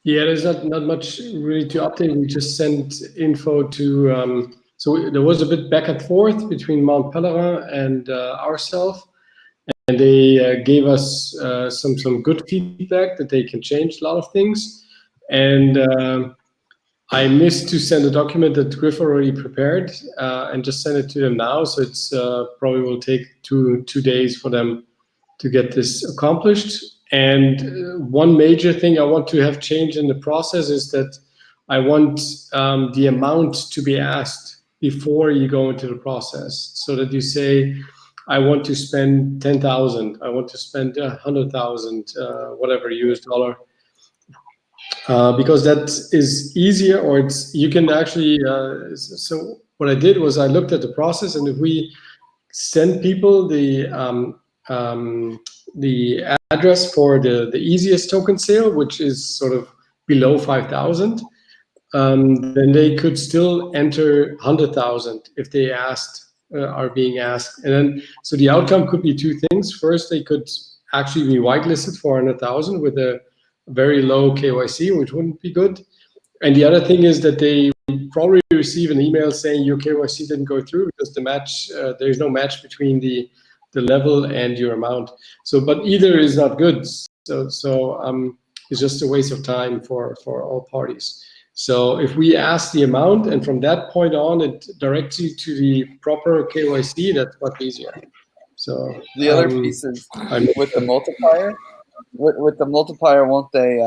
Yeah, there's not much really to update. We just sent info to. So there was a bit back and forth between Mount Pelerin and ourselves, and they gave us some good feedback that they can change a lot of things. And I missed to send a document that Griff already prepared and just send it to them now. So it's probably will take two days for them to get this accomplished. And one major thing I want to have changed in the process is that I want the amount to be asked before you go into the process, so that you say, I want to spend 10,000, I want to spend 100,000, whatever US dollar, because that is easier, or you can actually. So what I did was I looked at the process, and if we send people the address for the easiest token sale, which is sort of below 5,000, then they could still enter 100,000 if they are being asked. And then, so the outcome could be two things. First, they could actually be whitelisted for 100,000 with a very low KYC, which wouldn't be good. And the other thing is that they probably receive an email saying your KYC didn't go through because there's no match between the level and your amount. So, but either is not good. So it's just a waste of time for all parties. So if we ask the amount, and from that point on, it directs you to the proper KYC, that's much easier. So the other piece is with the multiplier. With the multiplier, won't they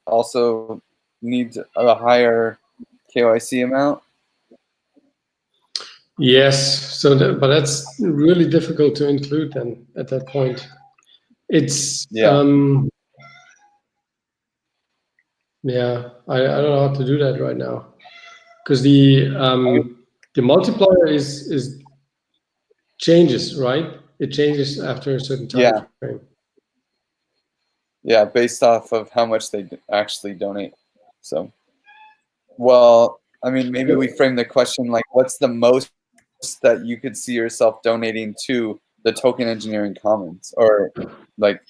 also need a higher KYC amount? Yes. So, but that's really difficult to include then at that point. It's yeah. I don't know how to do that right now, because the multiplier is changes, right? It changes after a certain time frame. Yeah, based off of how much they actually donate. So, well, I mean, maybe we frame the question like, what's the most that you could see yourself donating to the Token Engineering Commons, or like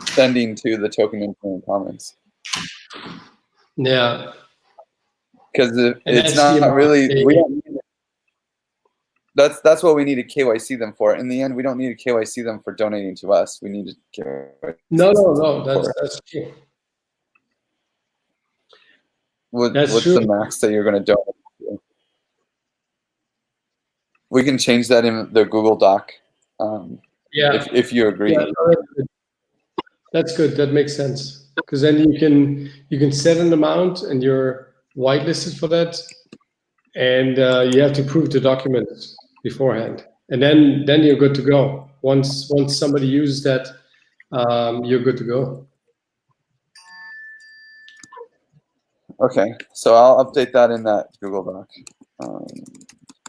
sending to the Token Engineering Commons? Yeah, because it's not really. We don't need it. That's what we need to KYC them for. In the end, we don't need to KYC them for donating to us. We need to KYC. No. That's true. What's the max that you're going to donate to? We can change that in the Google Doc. If you agree. Yeah, that's good. That makes sense, because then you can set an amount and you're whitelisted for that, and you have to prove the documents beforehand, and then you're good to go. Once somebody uses that, you're good to go. Okay, so I'll update that in that Google Doc.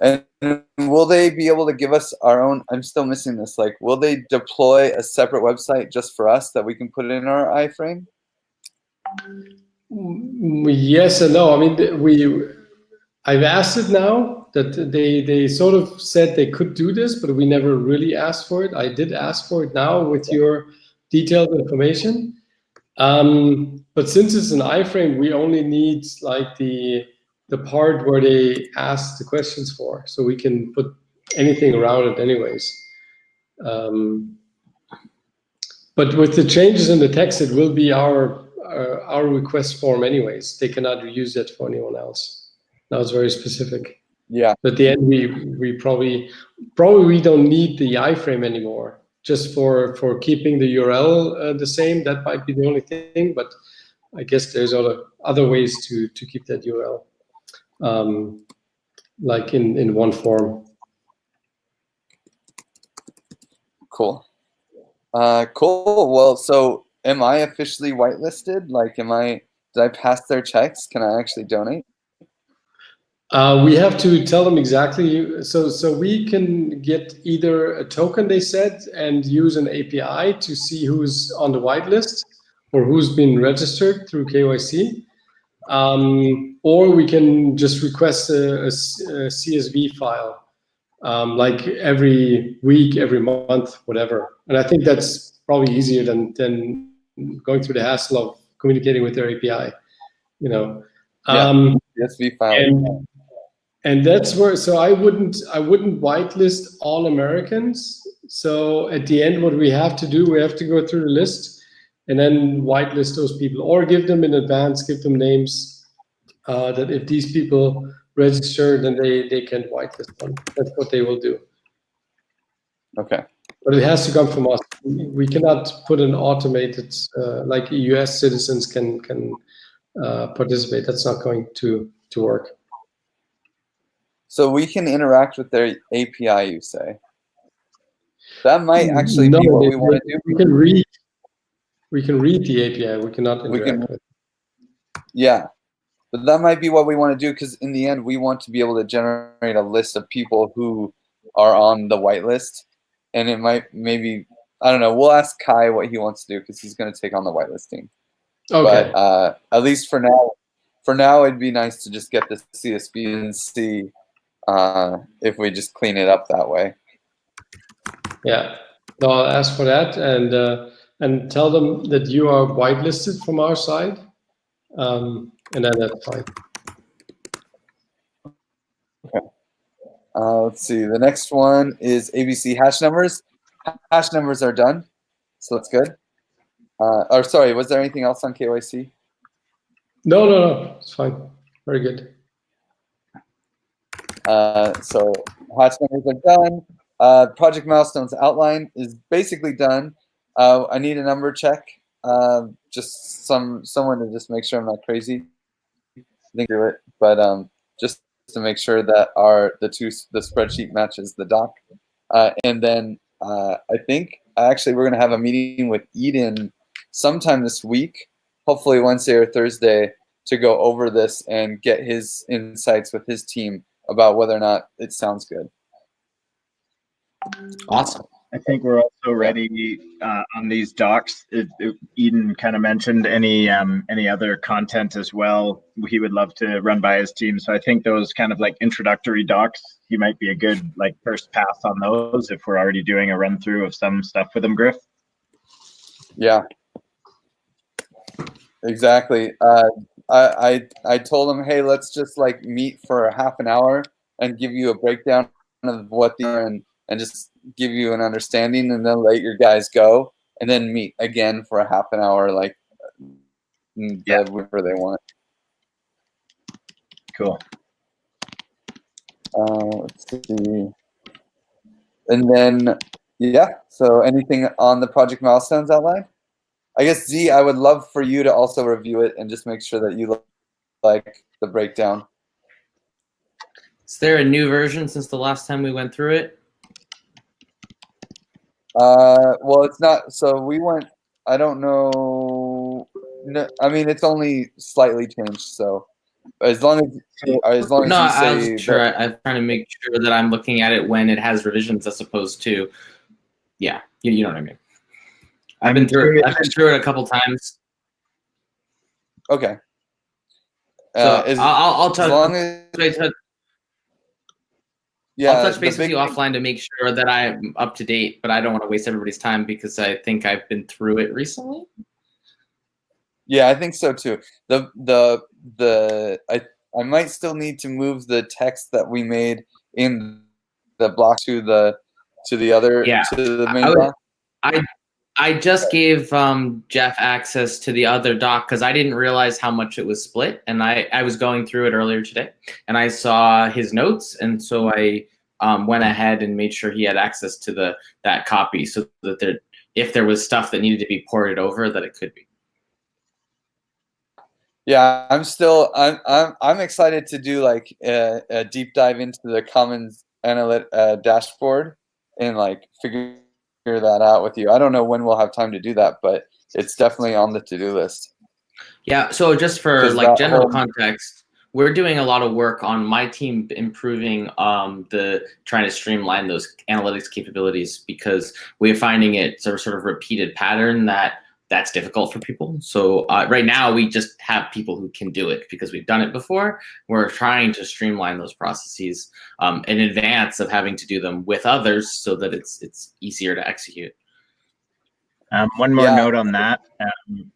And will they be able to give us our own? I'm still missing this. Like, will they deploy a separate website just for us that we can put it in our iframe? Yes and no. I mean, I've asked it now that they sort of said they could do this, but we never really asked for it. I did ask for it now with your detailed information. But since it's an iframe, we only need like the part where they ask the questions for, so we can put anything around it anyways. But with the changes in the text, it will be our request form anyways. They cannot use that for anyone else. Now it's very specific. Yeah. But at the end, we probably we don't need the iframe anymore. Just for keeping the URL the same, that might be the only thing. But I guess there's other ways to keep that URL, like in one form. Cool. Cool. Well, so am I officially whitelisted? Like, did I pass their checks? Can I actually donate? We have to tell them exactly. So we can get either a token, they said, and use an API to see who's on the whitelist or who's been registered through KYC. Or we can just request a CSV file, like every week, every month, whatever. And I think that's probably easier than going through the hassle of communicating with their API. You know, Yeah, CSV file. and that's where. So I wouldn't whitelist all Americans. So at the end, what we have to do, we have to go through the list and then whitelist those people, or give them in advance, give them names that if these people register, then they can whitelist them. That's what they will do. Okay. But it has to come from us. We cannot put an automated like US citizens can participate. That's not going to work. So we can interact with their API, you say? That might actually be what we want to do. We can read the API. We cannot interact with it. Yeah, but that might be what we want to do, because in the end, we want to be able to generate a list of people who are on the whitelist, and it might maybe, I don't know. We'll ask Kai what he wants to do, because he's going to take on the whitelisting. Okay. But at least for now, it'd be nice to just get the CSV and see if we just clean it up that way. Yeah, no, I'll ask for that and tell them that you are whitelisted from our side, and then that's fine. Okay. Let's see. The next one is ABC hash numbers. Hash numbers are done, so that's good. Or sorry, was there anything else on KYC? No, it's fine. Very good. So hash numbers are done. Project milestones outline is basically done. I need a number check. Just someone to just make sure I'm not crazy. Think through it, but just to make sure that the spreadsheet matches the doc. And then I think actually we're gonna have a meeting with Eden sometime this week, hopefully Wednesday or Thursday, to go over this and get his insights with his team about whether or not it sounds good. Awesome. I think we're also ready on these docs. Eden kind of mentioned any other content as well he would love to run by his team. So I think those kind of like introductory docs, he might be a good like first pass on those if we're already doing a run through of some stuff with him, Griff. Yeah, exactly. I told him, hey, let's just like meet for a half an hour and give you a breakdown of what and just give you an understanding, and then let your guys go, and then meet again for a half an hour, like whatever they want. Cool. Let's see. And then, yeah, so anything on the project milestones outline? I guess, Z, I would love for you to also review it and just make sure that you like the breakdown. Is there a new version since the last time we went through it? Well, it's not. So we went. I don't know. No, I mean, it's only slightly changed. So as long as No, you I say was sure. I'm trying to make sure that I'm looking at it when it has revisions as opposed to, yeah, you know what I mean. I've been through it a couple times. Okay. So I'll touch. As long as, yeah, I'll touch base with you offline to make sure that I'm up to date, but I don't want to waste everybody's time because I think I've been through it recently. Yeah, I think so too. I might still need to move the text that we made in the block to the other to the main block. I just gave Jeff access to the other doc because I didn't realize how much it was split, and I was going through it earlier today, and I saw his notes, and so I went ahead and made sure he had access to that copy, so that if there was stuff that needed to be ported over, that it could be. Yeah, I'm excited to do like a deep dive into the Commons dashboard and like figure that out with you. I don't know when we'll have time to do that, but it's definitely on the to-do list. Yeah, so just for like general context, we're doing a lot of work on my team improving trying to streamline those analytics capabilities because we're finding it sort of repeated pattern that's difficult for people. So right now we just have people who can do it because we've done it before. We're trying to streamline those processes in advance of having to do them with others so that it's easier to execute. One more Yeah. note on that.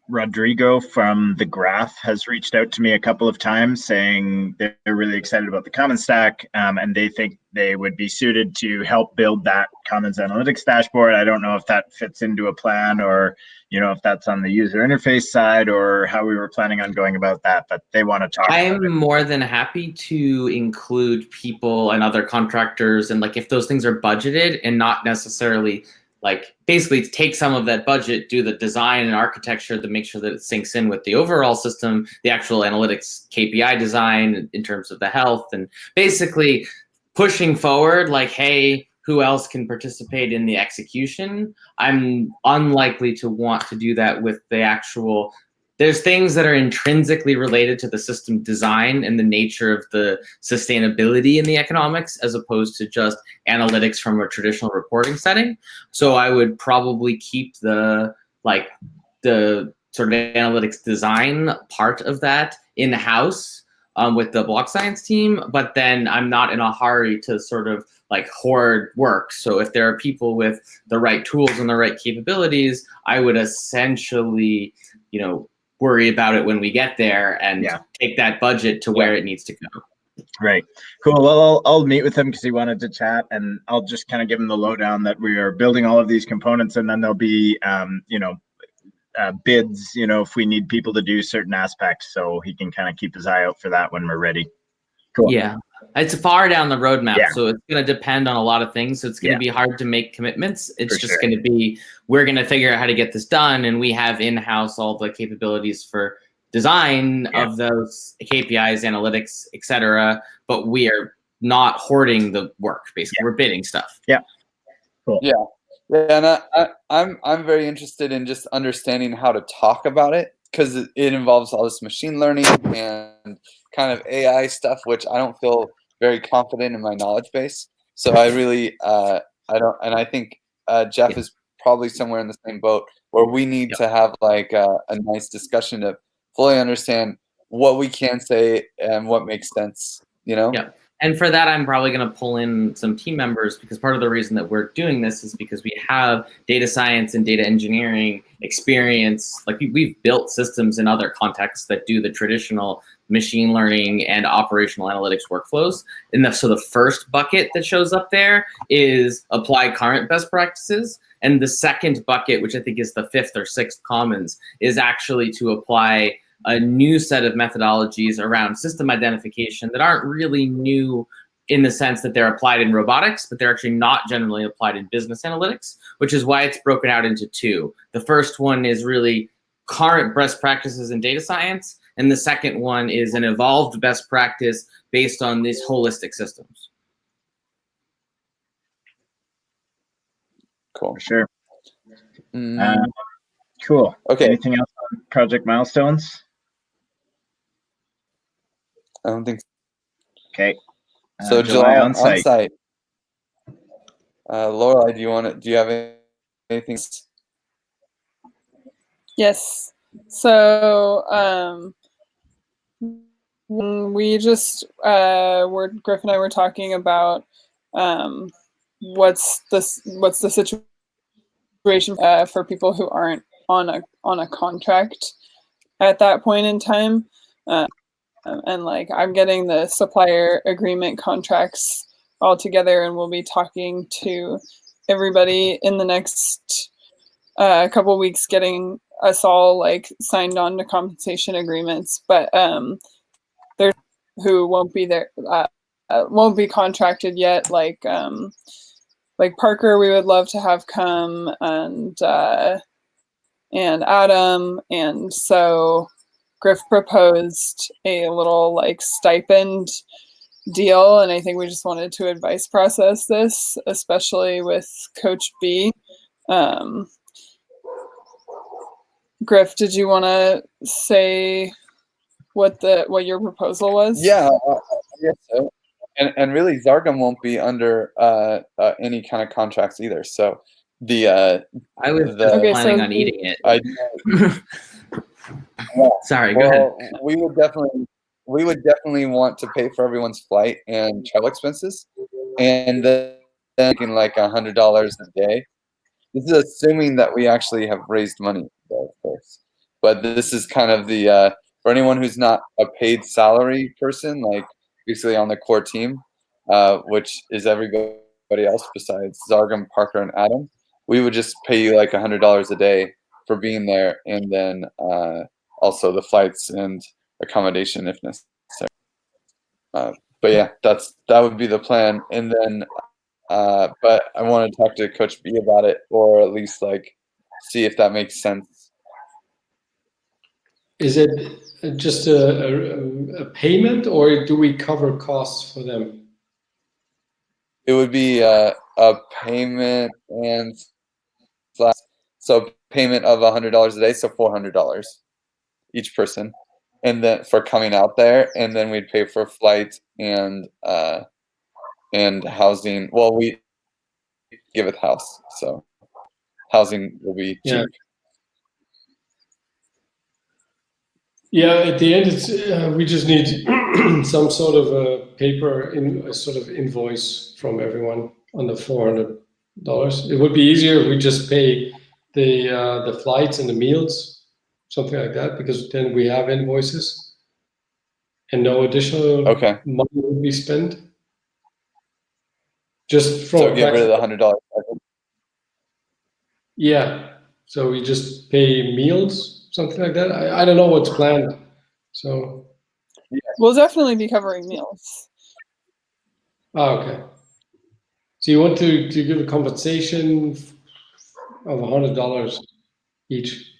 Rodrigo from The Graph has reached out to me a couple of times saying they're really excited about the Commons Stack, and they think they would be suited to help build that Commons Analytics dashboard. I don't know if that fits into a plan, or if that's on the user interface side, or how we were planning on going about that, but they want to talk about it. I'm more than happy to include people and other contractors, and like if those things are budgeted and not necessarily like basically take some of that budget, do the design and architecture to make sure that it syncs in with the overall system, the actual analytics KPI design in terms of the health, and basically pushing forward like, hey, who else can participate in the execution? I'm unlikely to want to do that with the actual. There's things that are intrinsically related to the system design and the nature of the sustainability in the economics, as opposed to just analytics from a traditional reporting setting. So I would probably keep the sort of analytics design part of that in-house with the block science team, but then I'm not in a hurry to sort of like hoard work. So if there are people with the right tools and the right capabilities, I would essentially, worry about it when we get there and take that budget to where it needs to go. Right. Cool. Well, I'll meet with him because he wanted to chat, and I'll just kind of give him the lowdown that we are building all of these components, and then there'll be, bids, if we need people to do certain aspects, so he can kind of keep his eye out for that when we're ready. Cool. Yeah. It's far down the roadmap, Yeah. so it's going to depend on a lot of things. So it's going to be hard to make commitments. It's For just sure. going to be, we're going to figure out how to get this done, and we have in-house all the capabilities for design of those KPIs, analytics, etc. But we are not hoarding the work. Basically, we're bidding stuff. Yeah. Cool. Yeah, and I'm very interested in just understanding how to talk about it, because it involves all this machine learning and kind of AI stuff, which I don't feel very confident in my knowledge base. So I really I don't, and I think Jeff is probably somewhere in the same boat, where we need to have like a nice discussion to fully understand what we can say and what makes sense. Yeah. And for that, I'm probably going to pull in some team members, because part of the reason that we're doing this is because we have data science and data engineering experience. Like we've built systems in other contexts that do the traditional machine learning and operational analytics workflows. And so the first bucket that shows up there is apply current best practices. And the second bucket, which I think is the fifth or sixth commons, is actually to apply a new set of methodologies around system identification that aren't really new in the sense that they're applied in robotics, but they're actually not generally applied in business analytics, which is why it's broken out into two. The first one is really current best practices in data science, and the second one is an evolved best practice based on these holistic systems. Cool. For sure. Cool. Okay. Anything else on project milestones? I don't think so. Okay. So July on site. Lorelai, do you have anything? Yes. So we just Griff and I were talking about what's the situation for people who aren't on a contract at that point in time. And like I'm getting the supplier agreement contracts all together, and we'll be talking to everybody in the next couple of weeks, getting us all like signed on to compensation agreements. But there's who won't be there, won't be contracted yet. Like Parker, we would love to have come, and Adam, and so Griff proposed a little like stipend deal, and I think we just wanted to advice process this, especially with Coach B. Griff, did you want to say what your proposal was? Yeah, yes. And really, Zargam won't be under any kind of contracts either. So I was planning on eating it. Sorry, go ahead. We would definitely want to pay for everyone's flight and travel expenses, and then like $100 a day. This is assuming that we actually have raised money, though, of course. But this is kind of the for anyone who's not a paid salary person, like basically on the core team, which is everybody else besides Zargum, Parker, and Adam. We would just pay you like $100 a day for being there, and then also the flights and accommodation if necessary. But yeah, that would be the plan. And then, but I want to talk to Coach B about it, or at least like see if that makes sense. Is it just a payment, or do we cover costs for them? It would be a payment and so payment of $100 a day, so $400 each person, and then for coming out there, and then we'd pay for flight and housing. Well, we give it house, so housing will be cheap. Yeah, at the end, it's we just need some sort of a paper a sort of invoice from everyone on the $400. It would be easier if we just pay the flights and the meals, something like that, because then we have invoices and no additional money would be spent. Just from so get rid of the $100. Yeah, so we just pay meals, something like that. I don't know what's planned, so We'll definitely be covering meals. oh, okay. So you want to give a compensation of $100 each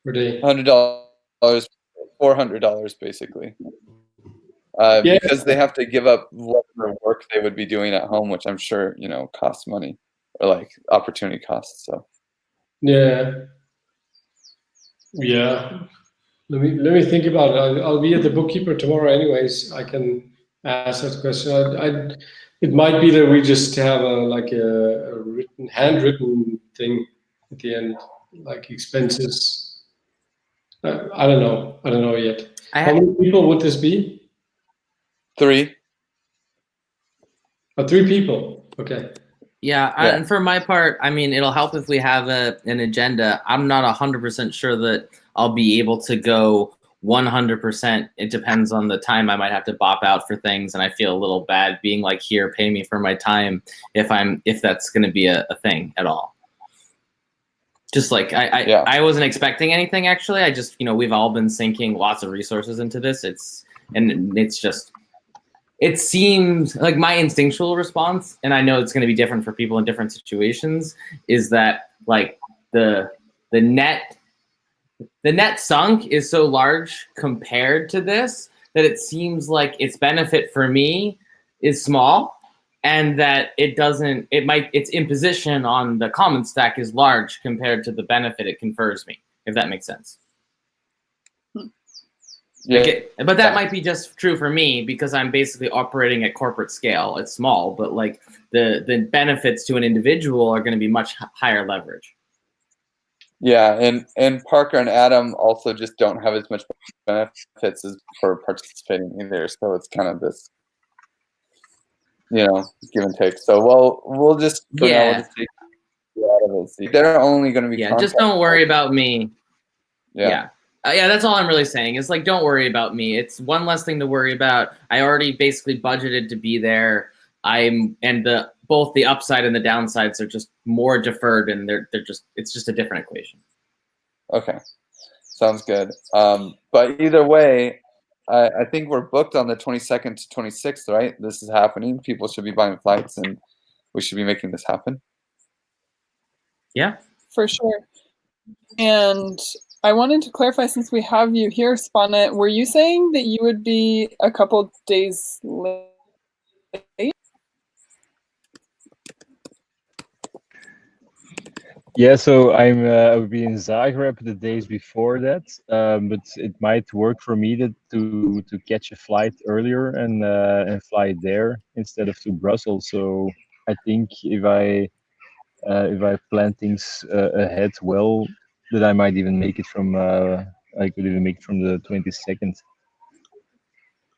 per day? $100, $400 basically. Because they have to give up whatever work they would be doing at home, which I'm sure costs money, or like opportunity costs. So yeah. Let me think about it. I'll be at the bookkeeper tomorrow, anyways. I can ask that question. It might be that we just have a handwritten thing at the end, like expenses. I don't know. I don't know yet. How many people would this be? 3. 3 people. Okay. Yeah, and for my part, I mean, it'll help if we have an agenda. I'm not 100% sure that I'll be able to go 100%. It depends on the time. I might have to bop out for things, and I feel a little bad being like, here, pay me for my time if that's going to be a thing at all. Just like I wasn't expecting anything, actually. I just, we've all been sinking lots of resources into this. It seems like my instinctual response, and I know it's going to be different for people in different situations, is that like the net sunk is so large compared to this that it seems like its benefit for me is small, and that its imposition on the common stack is large compared to the benefit it confers me, if that makes sense. Yeah, but that might be just true for me because I'm basically operating at corporate scale. It's small, but like the benefits to an individual are going to be much higher leverage. Yeah, and Parker and Adam also just don't have as much benefits as for participating either. So it's kind of this, give and take. So we'll just now, we'll just take it out of it. They're only going to be just don't worry about me. Yeah, that's all I'm really saying. It's like, don't worry about me. It's one less thing to worry about. I already basically budgeted to be there. Both the upside and the downsides are just more deferred, and it's just a different equation. Okay, sounds good. But either way, I think we're booked on the 22nd to 26th, right? This is happening. People should be buying flights, and we should be making this happen. Yeah, for sure. And I wanted to clarify, since we have you here, Sponnet, were you saying that you would be a couple days late? Yeah, so I will be in Zagreb the days before that, but it might work for me to catch a flight earlier and fly there instead of to Brussels. So I think if I plan things ahead well, that I might even make it from I could even make it from the 22nd.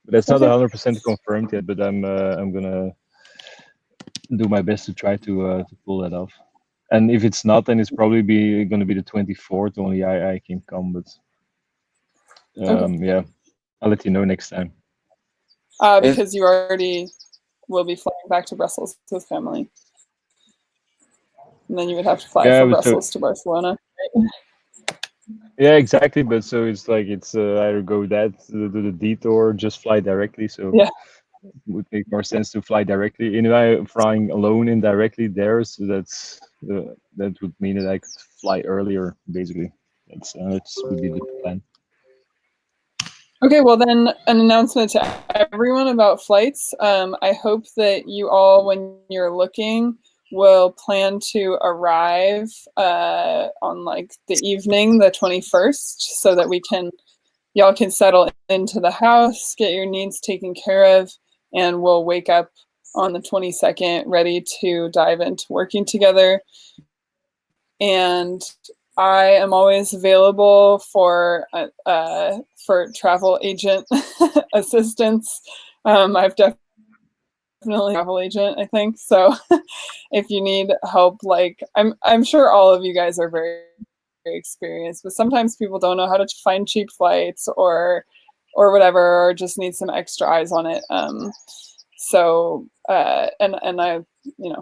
But that's not 100% confirmed yet. But I'm gonna do my best to try to pull that off. And if it's not, then it's probably going to be the 24th. Only I can come, but yeah, I'll let you know next time. Because you already will be flying back to Brussels with family. And then you would have to fly from Brussels to Barcelona. Right? Yeah, exactly. But so it's like it's either go do the detour, just fly directly. So yeah, it would make more sense to fly directly. Anyway, flying alone indirectly there, so that would mean that I could fly earlier. Basically, that's would be the plan. Okay, well then, an announcement to everyone about flights. I hope that you all, when you're looking, will plan to arrive on like the evening, the 21st, so that y'all can settle into the house, get your needs taken care of, and we'll wake up on the 22nd ready to dive into working together. And I am always available for travel agent assistance. I've definitely a travel agent, I think. So if you need help, like I'm sure all of you guys are very, very experienced, but sometimes people don't know how to find cheap flights or whatever, or just need some extra eyes on it. So and I,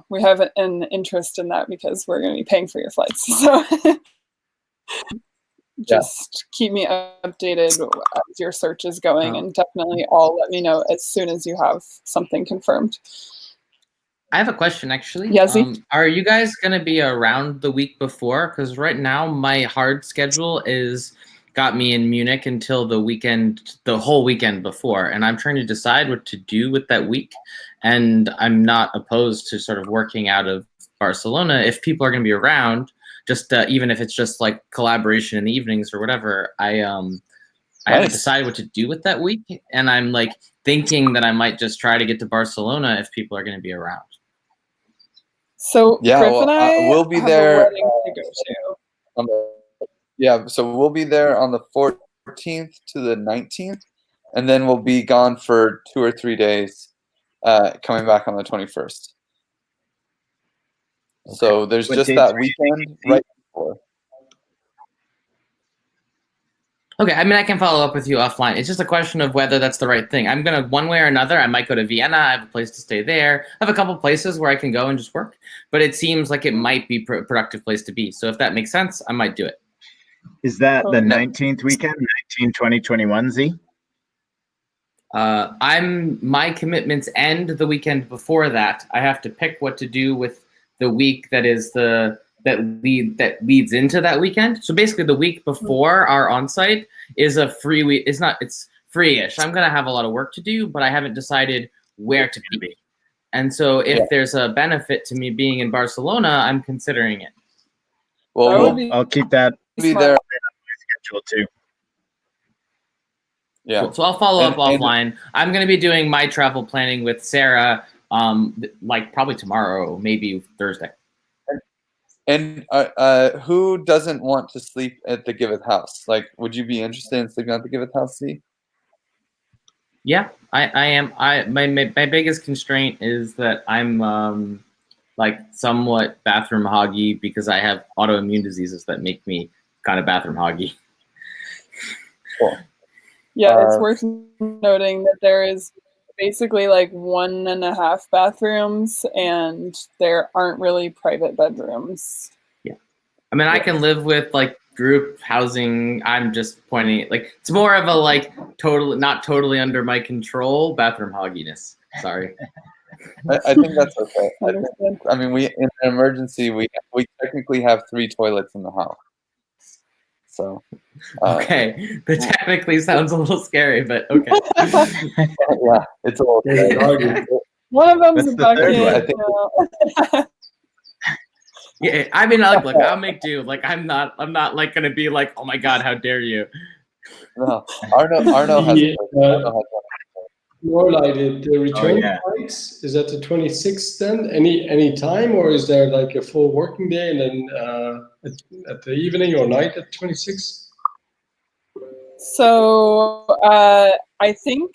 we have an interest in that because we're going to be paying for your flights. So just keep me updated as your search is going, and definitely all let me know as soon as you have something confirmed. I have a question, actually. Yazzie? Are you guys going to be around the week before? Because right now my hard schedule got me in Munich until the whole weekend before, and I'm trying to decide what to do with that week. And I'm not opposed to sort of working out of Barcelona if people are going to be around. Just even if it's just like collaboration in the evenings or whatever. I haven't decided what to do with that week, and I'm like thinking that I might just try to get to Barcelona if people are going to be around. So Griff and I we'll be have there. A wedding to go to. So we'll be there on the 14th to the 19th, and then we'll be gone for 2 or 3 days, coming back on the 21st. Okay. So there's just that weekend right before. Okay, I mean, I can follow up with you offline. It's just a question of whether that's the right thing. I'm going to, one way or another, I might go to Vienna. I have a place to stay there. I have a couple places where I can go and just work. But it seems like it might be a productive place to be. So if that makes sense, I might do it. Is that the 19th weekend, 2021, Z? My commitments end the weekend before that. I have to pick what to do with the week that that leads into that weekend. So basically the week before our on-site is a free week. It's free-ish. I'm going to have a lot of work to do, but I haven't decided where to be. And so if there's a benefit to me being in Barcelona, I'm considering it. Well, I'll keep that be there on my schedule too. Yeah. Cool. So I'll follow up offline. I'm going to be doing my travel planning with Sarah, like probably tomorrow, maybe Thursday. And who doesn't want to sleep at the Giveth house? Like, would you be interested in sleeping at the Giveth house, Z? Yeah, I am. My biggest constraint is that I'm like somewhat bathroom hoggy because I have autoimmune diseases that make me kind of bathroom hoggy. Cool. Yeah, it's worth noting that there is basically like 1.5 bathrooms, and there aren't really private bedrooms. Yeah, I mean, I can live with like group housing. I'm just pointing like it's more of a like not totally under my control bathroom hogginess. Sorry. I think that's okay. I mean, in an emergency, we technically have 3 toilets in the house. So. Okay, that technically sounds a little scary, but okay. Yeah, it's a little scary. One of them's a bucket. Yeah, I mean, look, I'll make do. Like, I'm not like gonna be like, oh my god, how dare you? No, Arno has. More like the return flights. Is that the 26th then? Any time, or is there like a full working day and then at the evening or night at 26th? So I think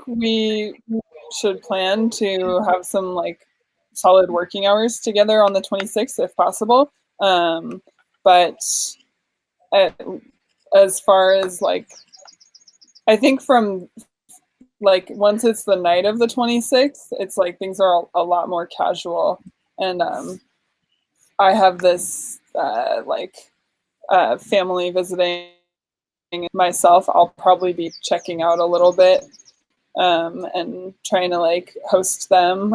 we should plan to have some like solid working hours together on the 26th if possible. But as far as like, I think from like once it's the night of the 26th, it's like things are a lot more casual. And I have this family visiting myself. I'll probably be checking out a little bit and trying to like host them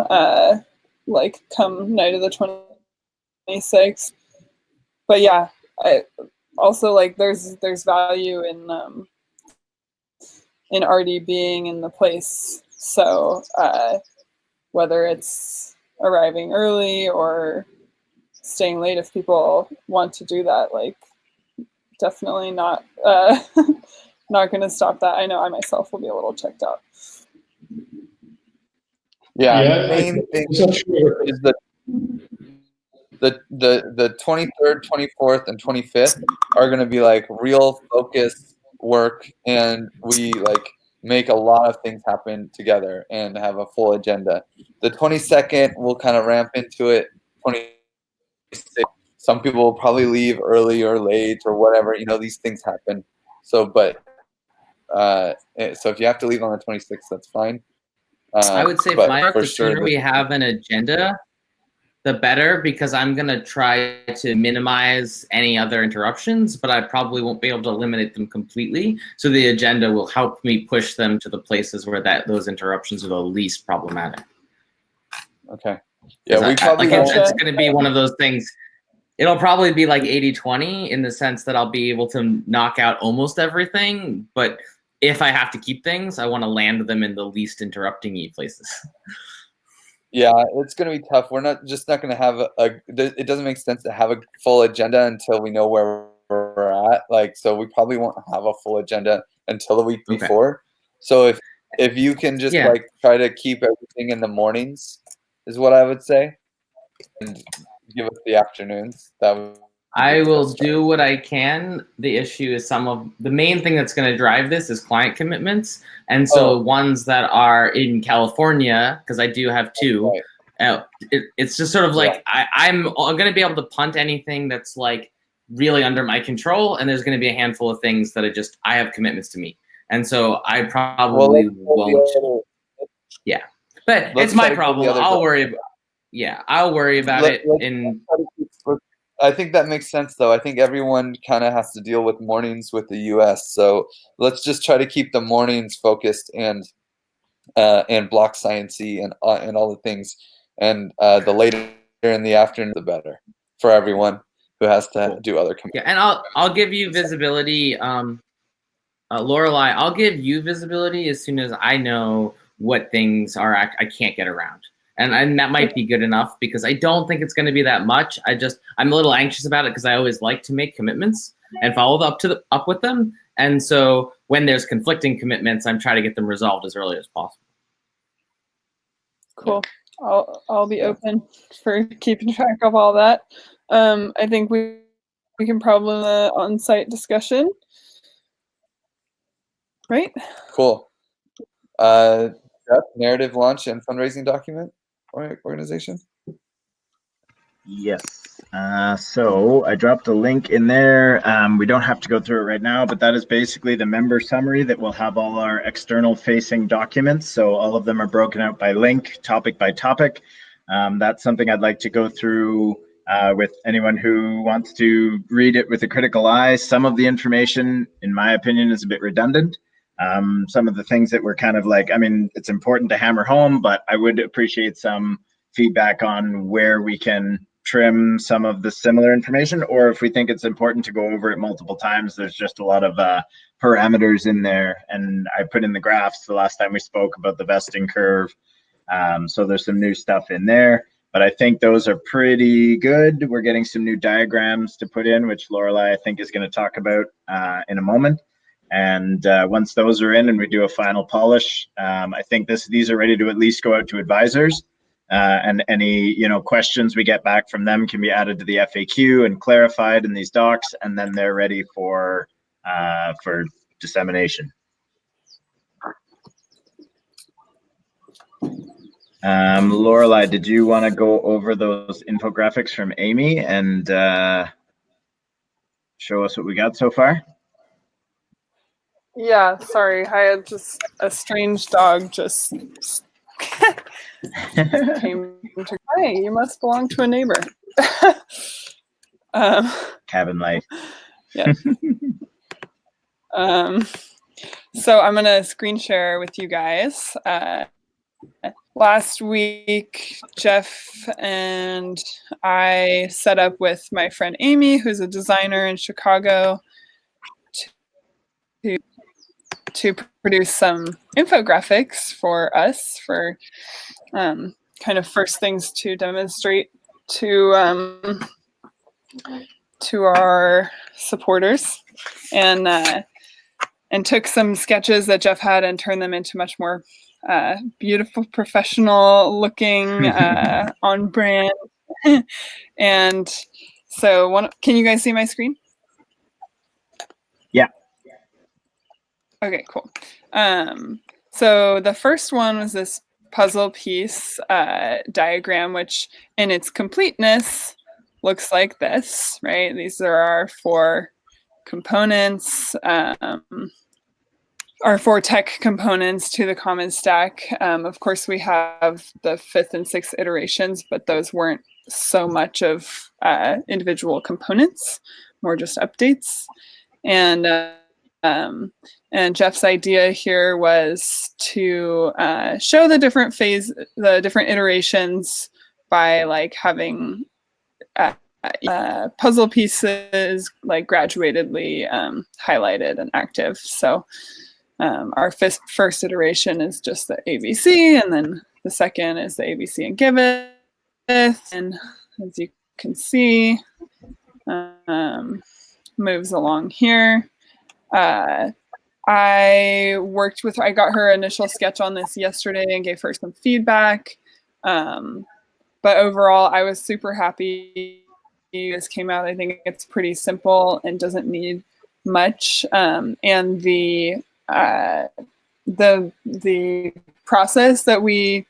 like come night of the 26th. But yeah, I also like there's value in already being in the place. So whether it's arriving early or staying late, if people want to do that, like definitely not not going to stop that. I know I myself will be a little checked out. Yeah, Yeah, the main thing I'm not sure. is the 23rd, 24th, and 25th are going to be like real focused work, and we like make a lot of things happen together and have a full agenda. The 22nd, we'll kind of ramp into it. 26th, some people will probably leave early or late or whatever. You know, these things happen. So, but so if you have to leave on the 26th, that's fine. I would say but for my work, for the sure sooner we have an agenda, the better, because I'm going to try to minimize any other interruptions, but I probably won't be able to eliminate them completely. So the agenda will help me push them to the places where those interruptions are the least problematic. Okay. Yeah, we probably it's going to be one of those things. It'll probably be like 80-20 in the sense that I'll be able to knock out almost everything, but if I have to keep things, I want to land them in the least interrupting-y places. Yeah, it's going to be tough. We're not going to have it doesn't make sense to have a full agenda until we know where we're at. Like, so we probably won't have a full agenda until the week before. So if you can just like try to keep everything in the mornings is what I would say, and give us the afternoons. I will do what I can. The issue is the main thing that's going to drive this is client commitments. And so ones that are in California, because I do have two, it's just sort of like, I'm going to be able to punt anything that's like really under my control. And there's going to be a handful of things that I have commitments to meet. And so I probably won't. Yeah, but it's my problem. I'll worry about it. I think that makes sense, though. I think everyone kind of has to deal with mornings with the U.S. So let's just try to keep the mornings focused and block sciencey and all the things. And the later in the afternoon, the better for everyone who has to do other commitments. Yeah, and I'll give you visibility, Lorelei. I'll give you visibility as soon as I know what things are I can't get around. And that might be good enough, because I don't think it's going to be that much. I'm a little anxious about it because I always like to make commitments and follow up with them. And so when there's conflicting commitments, I'm trying to get them resolved as early as possible. Cool. I'll be open for keeping track of all that. I think we can probably on-site discussion. Right? Cool. Narrative launch and fundraising document organization. Yes. So I dropped a link in there. We don't have to go through it right now, but that is basically the member summary that will have all our external facing documents. So all of them are broken out by link, topic by topic. That's something I'd like to go through with anyone who wants to read it with a critical eye. Some of the information, in my opinion, is a bit redundant. Some of the things that were kind of like, I mean, it's important to hammer home, but I would appreciate some feedback on where we can trim some of the similar information, or if we think it's important to go over it multiple times. There's just a lot of parameters in there, and I put in the graphs the last time we spoke about the vesting curve. So there's some new stuff in there, but I think those are pretty good. We're getting some new diagrams to put in, which Lorelei, I think, is going to talk about in a moment. And once those are in and we do a final polish, I think these are ready to at least go out to advisors. And any questions we get back from them can be added to the FAQ and clarified in these docs, and then they're ready for dissemination. Lorelai, did you want to go over those infographics from Amy and show us what we got so far? Yeah, sorry. I had just a strange dog just came to, hey, you must belong to a neighbor. Cabin life. Yeah. So I'm gonna screen share with you guys. Last week, Jeff and I set up with my friend Amy, who's a designer in Chicago, to produce some infographics for us for kind of first things to demonstrate to our supporters, and took some sketches that Jeff had and turned them into much more beautiful, professional looking, on brand. And so can you guys see my screen? Yeah. Okay, cool. So the first one was this puzzle piece diagram, which in its completeness looks like this, right? These are our 4 components, our 4 tech components to the common stack. Of course, we have the 5th and 6th iterations, but those weren't so much of individual components, more just updates. And Jeff's idea here was to show the different different iterations by like having puzzle pieces like graduatedly highlighted and active. So our first iteration is just the ABC, and then the second is the ABC and Giveth. And as you can see, moves along here. I got her initial sketch on this yesterday and gave her some feedback. But overall, I was super happy this came out. I think it's pretty simple and doesn't need much. And the process that we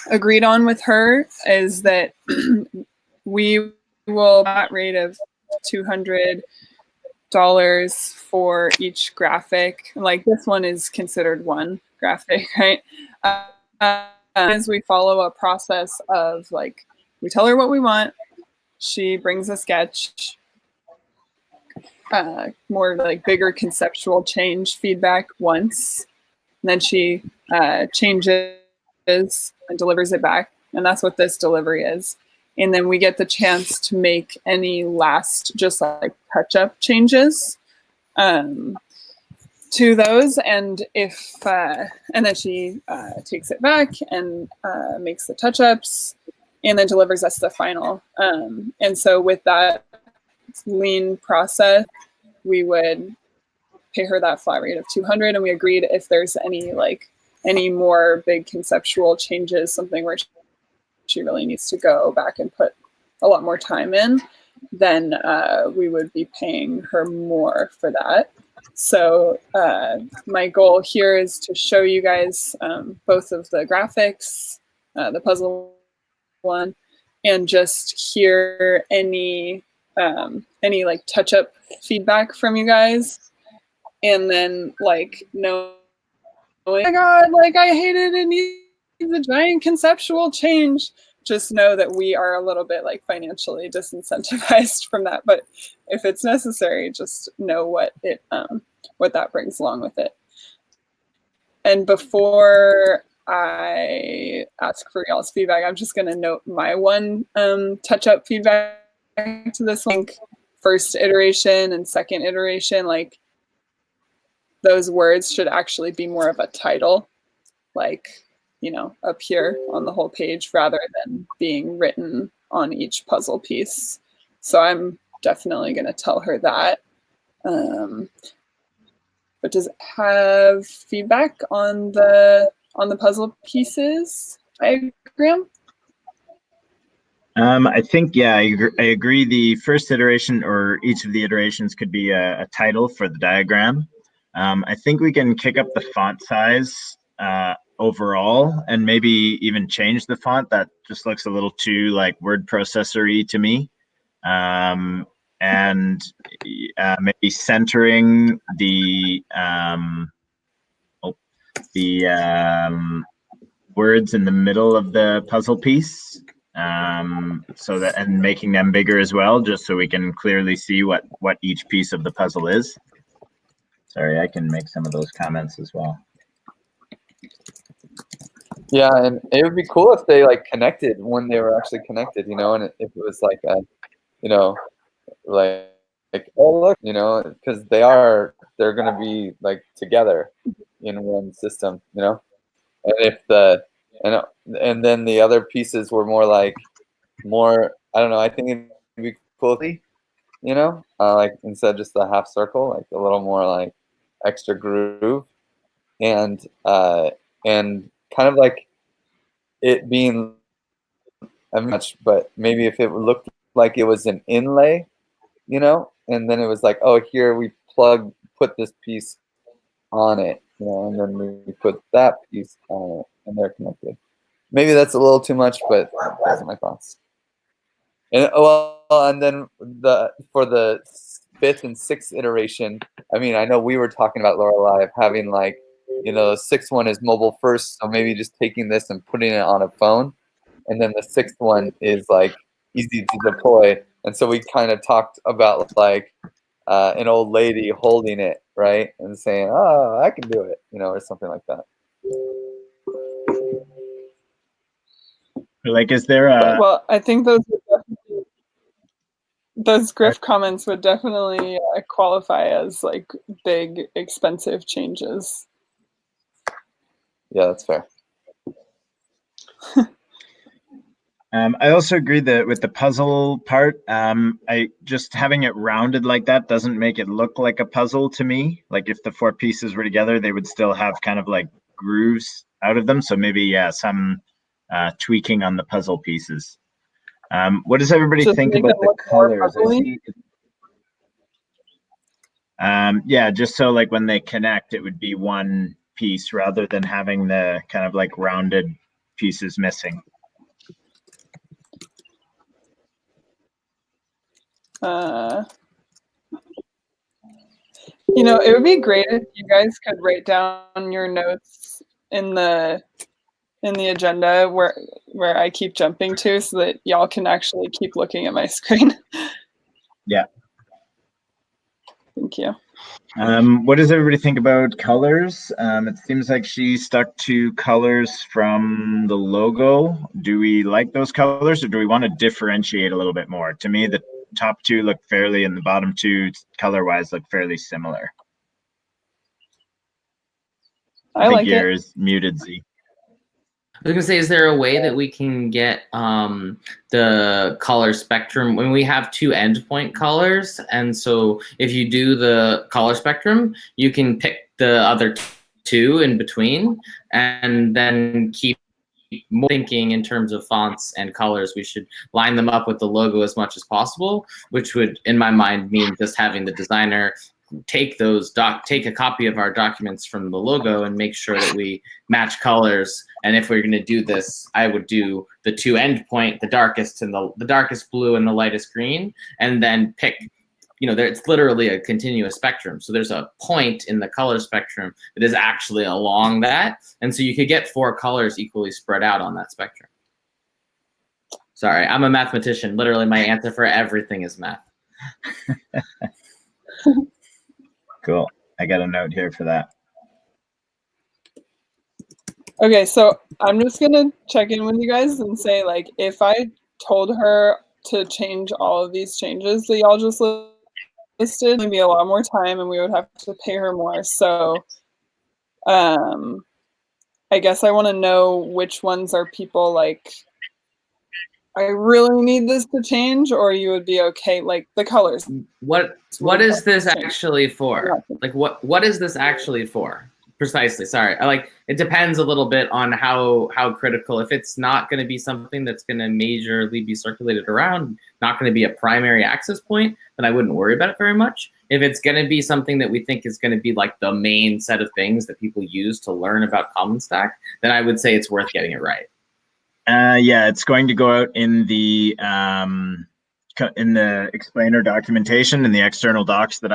agreed on with her is that we will at rate of $200 for each graphic. Like this one is considered one graphic, right? As we follow a process of like, we tell her what we want, she brings a sketch, more like bigger conceptual change feedback once, and then she changes and delivers it back, and that's what this delivery is. And then we get the chance to make any last just like touch-up changes to those, and and then she takes it back and makes the touch-ups, and then delivers us the final. And so with that lean process, we would pay her that flat rate of $200, and we agreed if there's any more big conceptual changes, something where she really needs to go back and put a lot more time in, then we would be paying her more for that. So my goal here is to show you guys both of the graphics, the puzzle one, and just hear any like touch-up feedback from you guys, and then like know, oh my god, like I hate it, it needs a giant conceptual change. Just know that we are a little bit like financially disincentivized from that, but if it's necessary, just know what that brings along with it. And before I ask for y'all's feedback, I'm just going to note my one touch-up feedback to this link. First iteration and second iteration, like those words should actually be more of a title, like, you know, up here on the whole page rather than being written on each puzzle piece. So I'm definitely going to tell her that. But does it have feedback on the puzzle pieces diagram? I think, yeah, I agree. The first iteration or each of the iterations could be a title for the diagram. I think we can kick up the font size overall, and maybe even change the font. That just looks a little too like word processor-y to me. And maybe centering the words in the middle of the puzzle piece, so that, and making them bigger as well, just so we can clearly see what each piece of the puzzle is. Sorry, I can make some of those comments as well. Yeah, and it would be cool if they like connected when they were actually connected, you know, and if it was like a, you know, like oh look, you know, because they're gonna be like together in one system, you know, and if and then the other pieces were more I don't know, I think it'd be cool, you know, like instead of just the half circle, like a little more like extra groove, and kind of like it being a much, but maybe if it looked like it was an inlay, you know, and then it was like, oh, here we put this piece on it, you know, and then we put that piece on it, and they're connected. Maybe that's a little too much, but those are my thoughts. And and then for the 5th and 6th iteration, I mean, I know we were talking about Lorelei of having like, you know, the 6th one is mobile first, so maybe just taking this and putting it on a phone, and then the 6th one is like easy to deploy. And so we kind of talked about like an old lady holding it, right, and saying, "Oh, I can do it," you know, or something like that. Like, is there a? Well, I think those Griff comments would definitely qualify as like big, expensive changes. Yeah, that's fair. I also agree that with the puzzle part, I just having it rounded like that doesn't make it look like a puzzle to me. Like if the 4 pieces were together, they would still have kind of like grooves out of them. So maybe, yeah, some tweaking on the puzzle pieces. What does everybody Just think make about them the look more colors? I puzzly? see. Yeah, just so like when they connect, it would be one piece rather than having the kind of like rounded pieces missing. You know, it would be great if you guys could write down your notes in the agenda where I keep jumping to, so that y'all can actually keep looking at my screen. Yeah. Thank you. What does everybody think about colors? It seems like she stuck to colors from the logo. Do we like those colors, or do we want to differentiate a little bit more? To me, the top 2 look fairly, and the bottom 2 color-wise look fairly similar. I think like you're it. muted, Z. I was gonna say, is there a way that we can get the color spectrum when we have 2 endpoint colors? And so if you do the color spectrum, you can pick the other 2 in between, and then keep thinking in terms of fonts and colors. We should line them up with the logo as much as possible, which would, in my mind, mean just having the designer take a copy of our documents from the logo and make sure that we match colors. And if we're going to do this, I would do the 2 endpoint, the darkest and the darkest blue and the lightest green, and then pick, you know, it's literally a continuous spectrum. So there's a point in the color spectrum that is actually along that. And so you could get 4 colors equally spread out on that spectrum. Sorry, I'm a mathematician. Literally my answer for everything is math. Cool. I got a note here for that. Okay, so I'm just gonna check in with you guys and say, like, if I told her to change all of these changes that y'all just listed, it would be a lot more time and we would have to pay her more. So I guess I want to know which ones are people like, I really need this to change, or you would be okay, like the colors. What is this actually for? Like what is this actually for? Precisely. Sorry. It depends a little bit on how critical. If it's not going to be something that's going to majorly be circulated around, not going to be a primary access point, then I wouldn't worry about it very much. if it's going to be something that we think is going to be like the main set of things that people use to learn about Common Stack, then I would say it's worth getting it right. Yeah, it's going to go out in the explainer documentation in the external docs that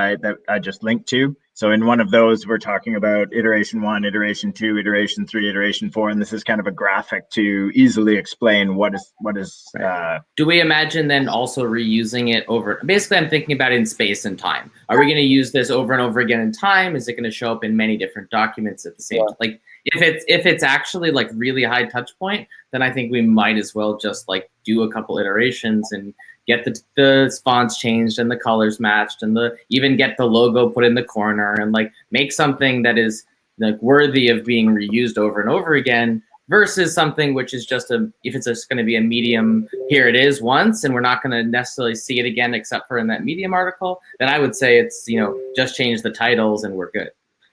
I just linked to. So in one of those, we're talking about iteration 1, iteration 2, iteration 3, iteration 4, and this is kind of a graphic to easily explain what is. Right. Do we imagine then also reusing it over? Basically, I'm thinking about it in space and time. Are we going to use this over and over again in time? Is it going to show up in many different documents at the same time? Like if it's actually like really high touch point, then I think we might as well just like do a couple iterations and get the fonts changed and the colors matched and even get the logo put in the corner and like make something that is like worthy of being reused over and over again, versus something which is just if it's just going to be a Medium, here it is once, and we're not going to necessarily see it again except for in that Medium article, then I would say it's, just change the titles and we're good.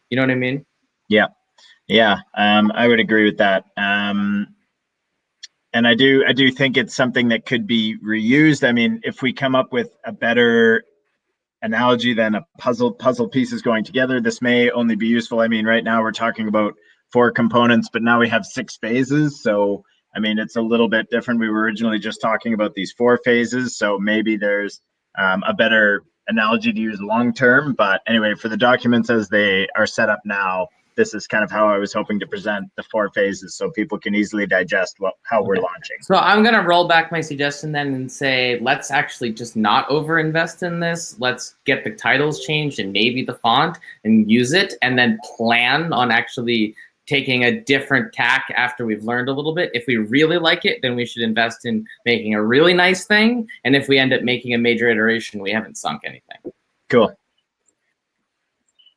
You know what I mean? Yeah. I would agree with that. And I do think it's something that could be reused. I mean, if we come up with a better analogy than a puzzle pieces going together, this may only be useful. I mean, right now we're talking about 4 components, but now we have 6 phases. So, I mean, it's a little bit different. We were originally just talking about these 4 phases. So maybe there's a better analogy to use long term. But anyway, for the documents as they are set up now, this is kind of how I was hoping to present the 4 phases so people can easily digest how we're launching. So I'm going to roll back my suggestion then and say, let's actually just not overinvest in this. Let's get the titles changed and maybe the font and use it, and then plan on actually taking a different tack after we've learned a little bit. If we really like it, then we should invest in making a really nice thing. And if we end up making a major iteration, we haven't sunk anything. Cool.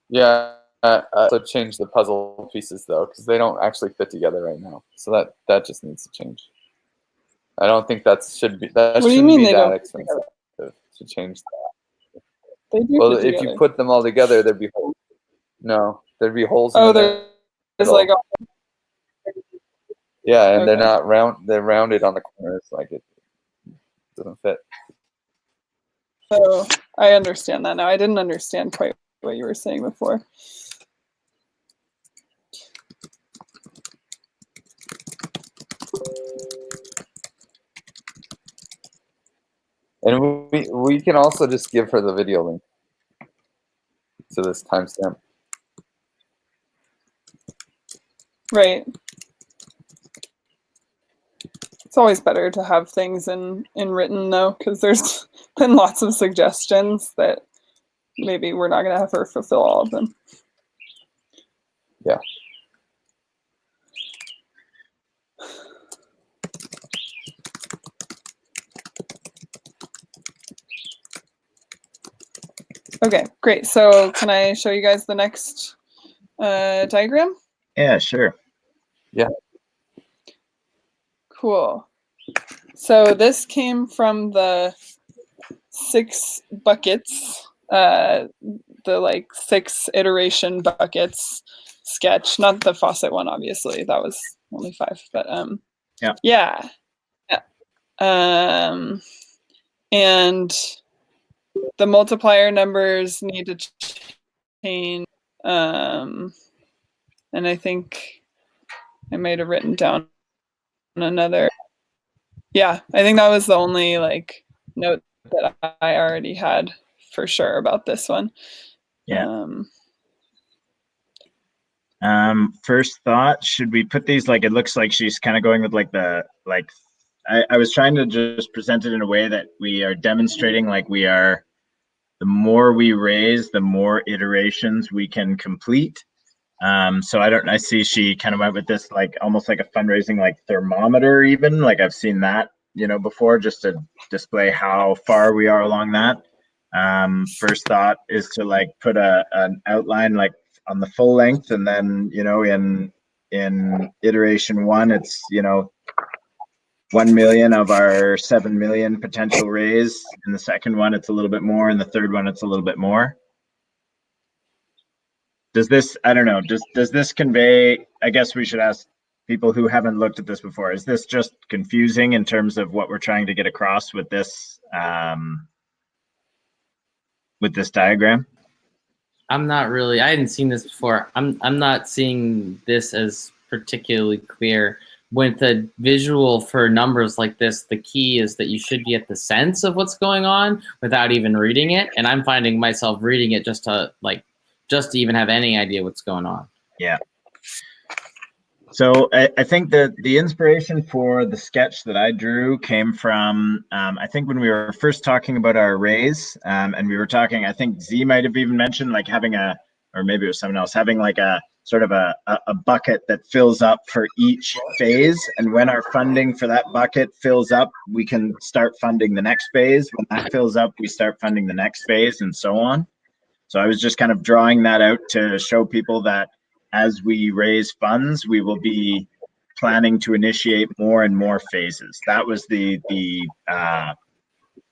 Yeah. So change the puzzle pieces though, because they don't actually fit together right now. So that just needs to change. I don't think that should be that shouldn't be that expensive to change that. They do well, if you put them all together, there'd be holes. No, there'd be holes. Oh, there's like. Yeah, and they're not round. They're rounded on the corners, like it doesn't fit. So I understand that now. I didn't understand quite what you were saying before. And we can also just give her the video link to this timestamp. Right. It's always better to have things in written though, because there's been lots of suggestions that maybe we're not going to have her fulfill all of them. Yeah. Okay, great. So can I show you guys the next diagram? Yeah, sure. Yeah. Cool. So this came from the 6 buckets, the like 6 iteration buckets sketch, not the faucet one, obviously. That was only 5, but yeah. And the multiplier numbers need to change. And I think I might have written down another. Yeah, I think that was the only like note that I already had for sure about this one. Yeah. First thought, should we put these like, it looks like she's kind of going with like I was trying to just present it in a way that we are demonstrating like the more we raise, the more iterations we can complete. So I see she kind of went with this like almost like a fundraising like thermometer even, like I've seen that, before, just to display how far we are along that. First thought is to like put an outline like on the full length, and then, in iteration 1, it's, 1 million of our 7 million potential raise. In the second one, it's a little bit more. In the third one, it's a little bit more. Does this, I don't know, does this convey, I guess we should ask people who haven't looked at this before, is this just confusing in terms of what we're trying to get across with this with this diagram? I'm not really. I hadn't seen this before. I'm not seeing this as particularly clear. With a visual for numbers like this, the key is that you should get the sense of what's going on without even reading it. And I'm finding myself reading it just to even have any idea what's going on. Yeah. So I think that the inspiration for the sketch that I drew came from, I think when we were first talking about our arrays, and we were talking, I think Z might have even mentioned like having or maybe it was someone else, having like a sort of a bucket that fills up for each phase. And when our funding for that bucket fills up, we can start funding the next phase. When that fills up, we start funding the next phase and so on. So I was just kind of drawing that out to show people that as we raise funds, we will be planning to initiate more and more phases. That was the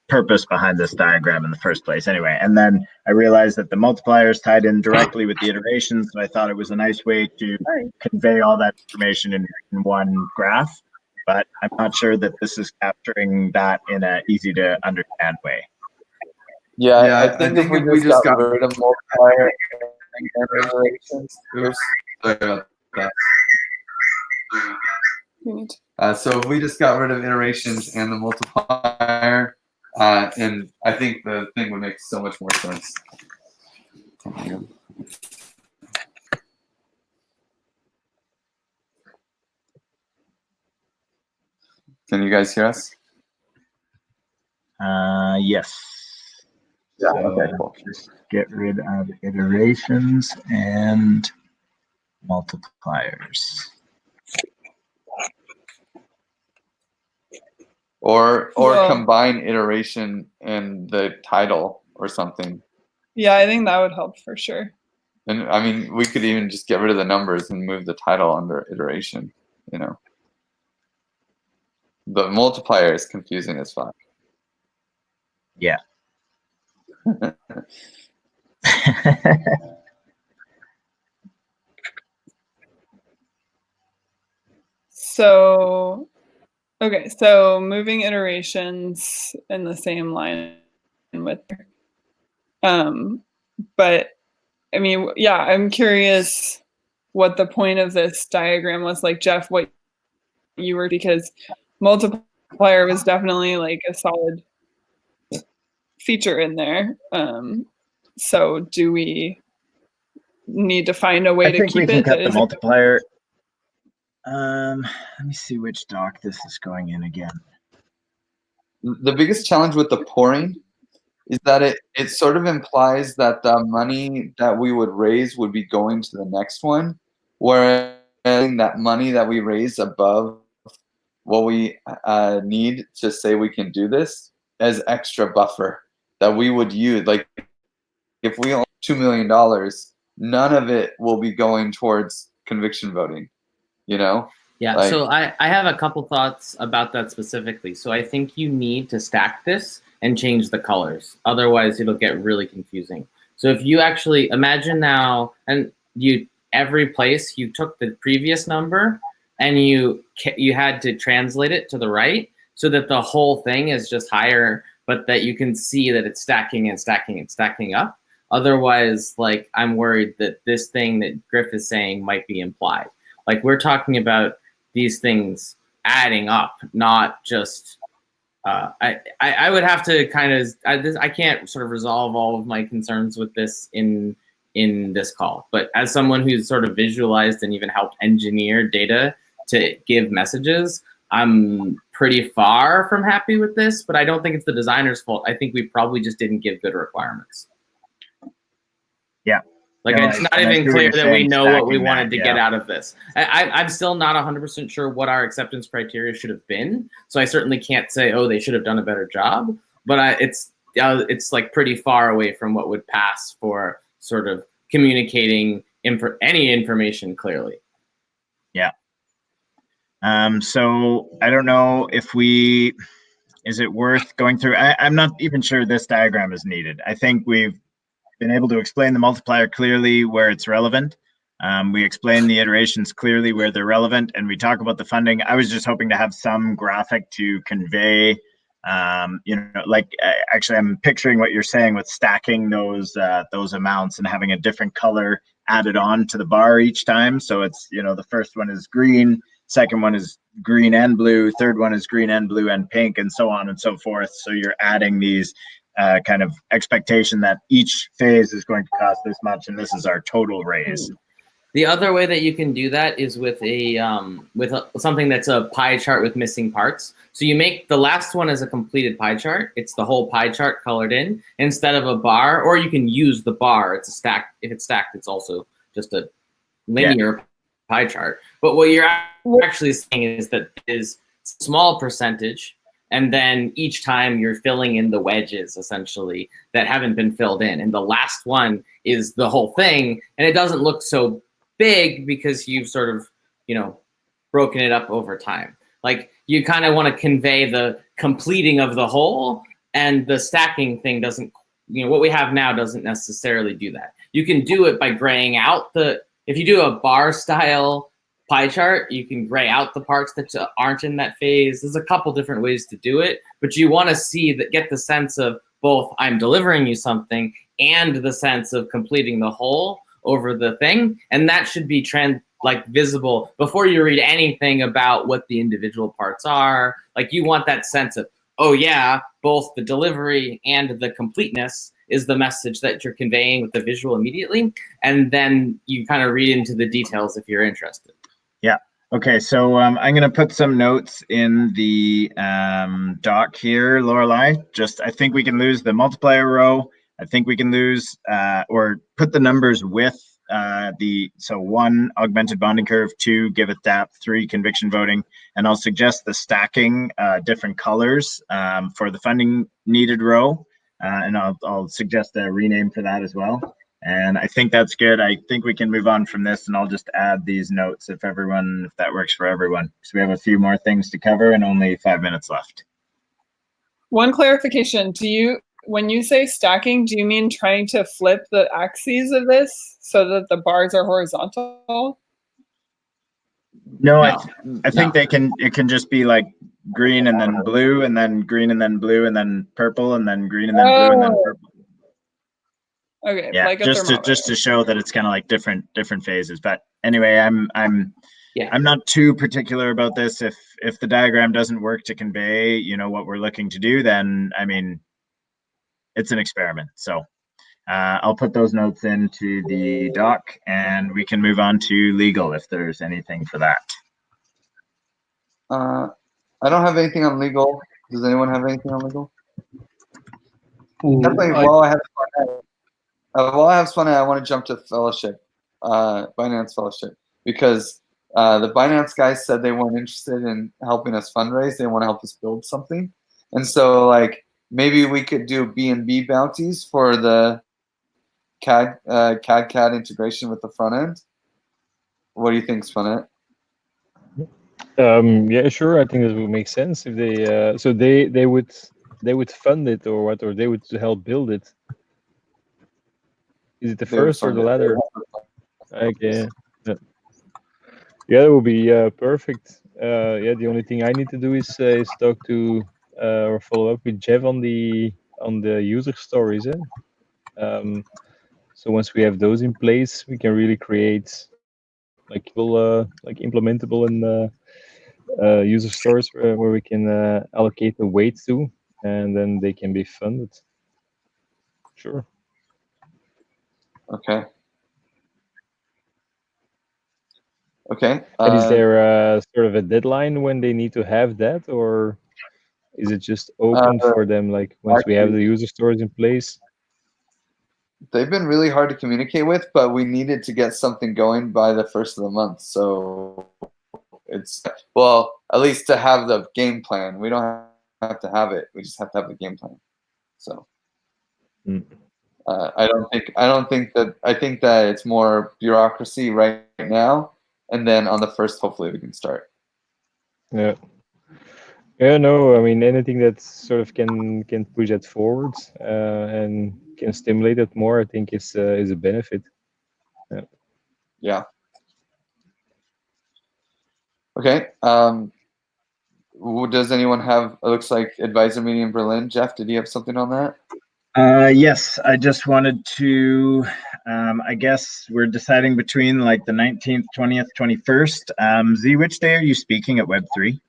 purpose behind this diagram in the first place anyway. And then I realized that the multipliers tied in directly with the iterations. So I thought it was a nice way to convey all that information in one graph, but I'm not sure that this is capturing that in an easy to understand way. Yeah, I think if we just got rid of multiplier and iterations. Sorry about that. You need to- So if we just got rid of iterations and the multiplier, and I think the thing would make so much more sense. Can you guys hear us? Yes. Yeah. So Okay. Cool. just get rid of iterations and multipliers. Or Well- combine iteration and the title or something. Yeah, I think that would help for sure. And I mean, we could even just get rid of the numbers and move the title under iteration. You know, the multiplier is confusing as fuck. Yeah. So, okay, so moving iterations in the same line with, but I mean, yeah, I'm curious what the point of this diagram was. Like, Jeff, what you were, because multiplier was definitely like a solid feature in there. So do we need to find a way I to think keep we can it? cut that the isn't- multiplier. Let me see which doc this is going in again. The biggest challenge with the pouring is that it sort of implies that the money that we would raise would be going to the next one, whereas that money that we raise above what we need to say we can do this as extra buffer that we would use. Like if we own $2 million, none of it will be going towards conviction voting, you know? Yeah, Like- so I have a couple thoughts about that specifically. So I think you need to stack this and change the colors. Otherwise, it'll get really confusing. So if you actually imagine now, and every place you took the previous number and you had to translate it to the right so that the whole thing is just higher, but that you can see that it's stacking and stacking and stacking up. Otherwise, like, I'm worried that this thing that Griff is saying might be implied. Like, we're talking about these things adding up, not just I would have to kind of I can't sort of resolve all of my concerns with this in this call, but as someone who's sort of visualized and even helped engineer data to give messages, I'm pretty far from happy with this, but I don't think it's the designer's fault. I think we probably just didn't give good requirements. Yeah. Like, No, it's not I see even what clear you're that we saying, know what we stacking wanted that, to yeah. get out of this. I'm still not 100% sure what our acceptance criteria should have been. So I certainly can't say, oh, they should have done a better job. But it's like pretty far away from what would pass for sort of communicating any information clearly. Yeah. So I don't know if is it worth going through? I'm not even sure this diagram is needed. I think we've been able to explain the multiplier clearly where it's relevant. We explain the iterations clearly where they're relevant, and we talk about the funding. I was just hoping to have some graphic to convey Like actually, I'm picturing what you're saying with stacking those amounts and having a different color added on to the bar each time. So it's, the first one is green, second one is green and blue, third one is green and blue and pink, and so on and so forth. So you're adding these kind of expectation that each phase is going to cost this much, and this is our total raise. The other way that you can do that is with something that's a pie chart with missing parts. So you make the last one as a completed pie chart. It's the whole pie chart colored in instead of a bar, or you can use the bar. It's a stack. If it's stacked, it's also just a linear pie chart. But what you're actually saying is that is small percentage, and then each time you're filling in the wedges essentially that haven't been filled in, and the last one is the whole thing, and it doesn't look so big because you've sort of, broken it up over time. Like you kind of want to convey the completing of the whole, and the stacking thing doesn't, what we have now doesn't necessarily do that. You can do it by graying out if you do a bar style pie chart, you can gray out the parts that aren't in that phase. There's a couple different ways to do it, but you want to get the sense of both I'm delivering you something and the sense of completing the whole over the thing, and that should be visible before you read anything about what the individual parts are. Like you want that sense of, oh yeah, both the delivery and the completeness is the message that you're conveying with the visual immediately, and then you kind of read into the details if you're interested. Yeah. Okay. So I'm going to put some notes in the doc here, Lorelei. I think we can lose the multiplier row. I think we can lose or put the numbers with so 1, augmented bonding curve, 2, give it depth, 3, conviction voting, and I'll suggest the stacking different colors for the funding needed row, and I'll suggest a rename for that as well. And I think that's good. I think we can move on from this, and I'll just add these notes if that works for everyone. So we have a few more things to cover and only 5 minutes left. One clarification, when you say stacking, do you mean trying to flip the axes of this so that the bars are horizontal? No. I think it can just be like green and then blue, and then green and then blue, and then purple, and then green and then blue, and then purple. Okay. Yeah, like just to show that it's kind of like different phases. But anyway, I'm not too particular about this. If the diagram doesn't work to convey, what we're looking to do, then it's an experiment. So I'll put those notes into the doc, and we can move on to legal if there's anything for that. I don't have anything on legal. Does anyone have anything on legal? Definitely. While I have Spun, I want to jump to fellowship, Binance fellowship, because the Binance guys said they weren't interested in helping us fundraise. They want to help us build something, and so maybe we could do BNB bounties for the CAD integration with the front end. What do you think, Spunnet? Yeah, sure. I think that would make sense if they they would fund it or what, or they would help build it. Is it the first or the latter? Okay. Yeah, that would be perfect. Yeah, the only thing I need to do is talk to or follow up with Jeff on the user stories. So once we have those in place, we can really create implementable and user stories where we can allocate the weight to, and then they can be funded. Sure. Okay. Okay. And is there sort of a deadline when they need to have that, or is it just open for them? Like once we have the user stories in place. They've been really hard to communicate with, but we needed to get something going by the first of the month. So it's, at least to have the game plan. We don't have to have it. We just have to have the game plan. So I think that it's more bureaucracy right now, and then on the first, hopefully we can start. Yeah. Yeah, no, I mean, anything that sort of can push that forward and can stimulate it more, I think is a benefit. Yeah. Yeah. Okay. Does anyone have? It looks like advisor meeting in Berlin. Jeff, did you have something on that? Yes, I just wanted to, I guess we're deciding between like the 19th, 20th, 21st. Z, which day are you speaking at Web3?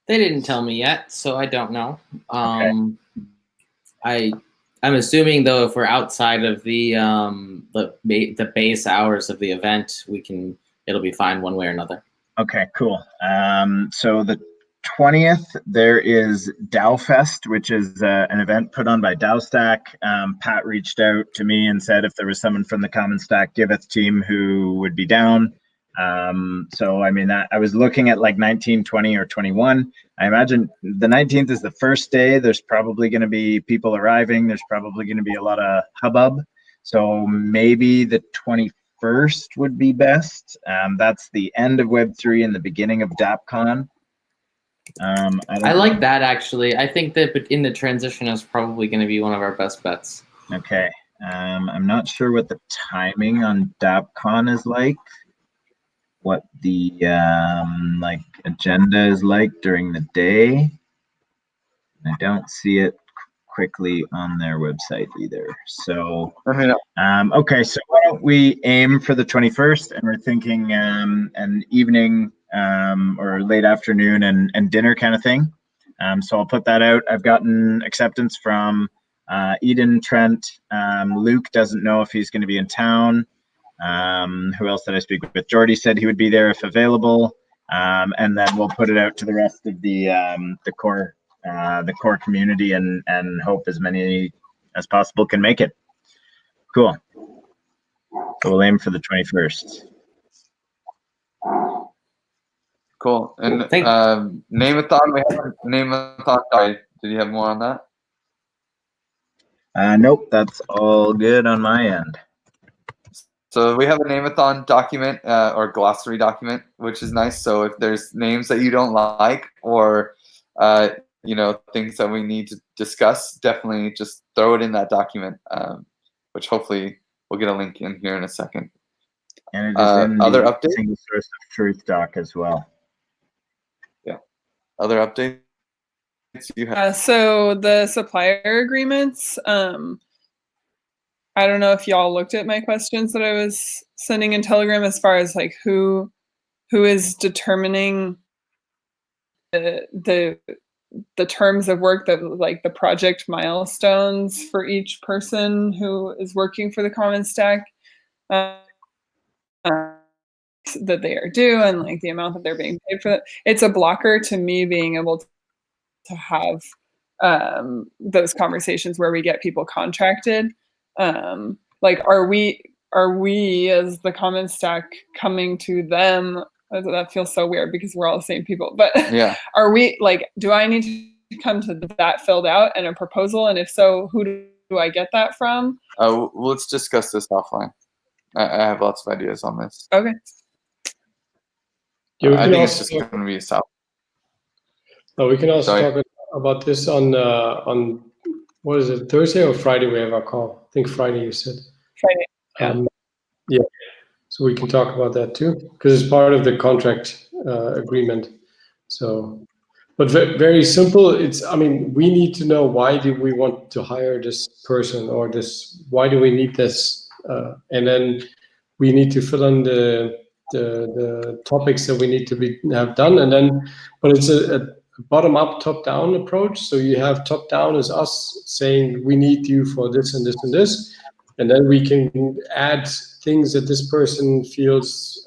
They didn't tell me yet, so I don't know. Okay. I'm assuming though, if we're outside of the base hours of the event, it'll be fine one way or another. Okay, cool. So the 20th, there is DAOfest, which is an event put on by DAOstack. Pat reached out to me and said if there was someone from the Common Stack Giveth team who would be down. So I mean, I was looking at like 19, 20, or 21. I imagine the 19th is the first day. There's probably going to be people arriving. There's probably going to be a lot of hubbub. So maybe the 21st would be best. That's the end of Web3 and the beginning of DAppCon. I like that actually. I think that in the transition is probably going to be one of our best bets. Okay. I'm not sure what the timing on DAppCon is like. What the like agenda is like during the day. I don't see it quickly on their website either. So okay, so why don't we aim for the 21st, and we're thinking an evening or late afternoon and dinner kind of thing. So I'll put that out. I've gotten acceptance from Eden, Trent. Luke doesn't know if he's going to be in town. Who else did I speak with? Jordy said he would be there if available. And then we'll put it out to the rest of the core community and hope as many as possible can make it. Cool. So we'll aim for the 21st. Cool. And Name-a-thon, we have a Name-a-thon guide. Did you have more on that? Nope, that's all good on my end. So we have a Name-a-thon document or glossary document, which is nice. So if there's names that you don't like or things that we need to discuss, definitely just throw it in that document, which hopefully we'll get a link in here in a second. And it is in other the updates? single source of truth doc as well. Yeah. Other updates you have? So the supplier agreements, I don't know if y'all looked at my questions that I was sending in Telegram as far as like who is determining the terms of work, that like the project milestones for each person who is working for the Common Stack that they are due, and like the amount that they're being paid for that. It's a blocker to me being able to have those conversations where we get people contracted. Like, are we as the Common Stack coming to them? That feels so weird because we're all the same people, but yeah. Are we like, do I need to come to that filled out and a proposal? And if so, who do I get that from? Let's discuss this offline. I have lots of ideas on this. Okay. Yeah, I think it's just going to be a south. Oh, we can also talk about this on what is it, Thursday or Friday? We have our call. I think Friday, you said. Friday. Yeah. So we can talk about that too, because it's part of the contract agreement. So, but very simple. We need to know, why do we want to hire this person, or why do we need this? And then we need to fill in the topics that we need to have done. And then, but it's a bottom-up, top-down approach. So you have top-down as us saying, we need you for this and this and this. And then we can add things that this person feels,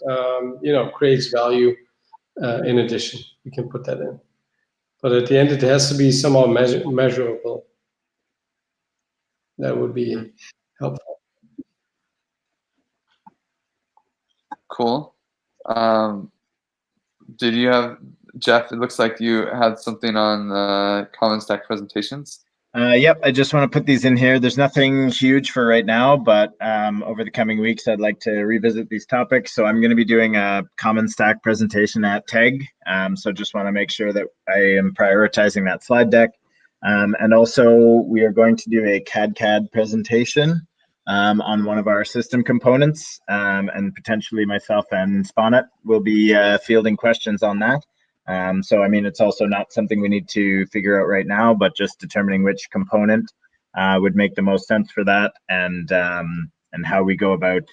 creates value in addition. We can put that in. But at the end, it has to be somehow measurable. That would be helpful. Cool. Did you have, Jeff, it looks like you had something on Common Stack presentations. Yep, I just want to put these in here. There's nothing huge for right now, but over the coming weeks, I'd like to revisit these topics. So I'm going to be doing a Common Stack presentation at TEG. So just want to make sure that I am prioritizing that slide deck. And also, we are going to do a CAD presentation on one of our system components, and potentially myself and Sponnet will be fielding questions on that. So, I mean, it's also not something we need to figure out right now, but just determining which component would make the most sense for that, and how we go about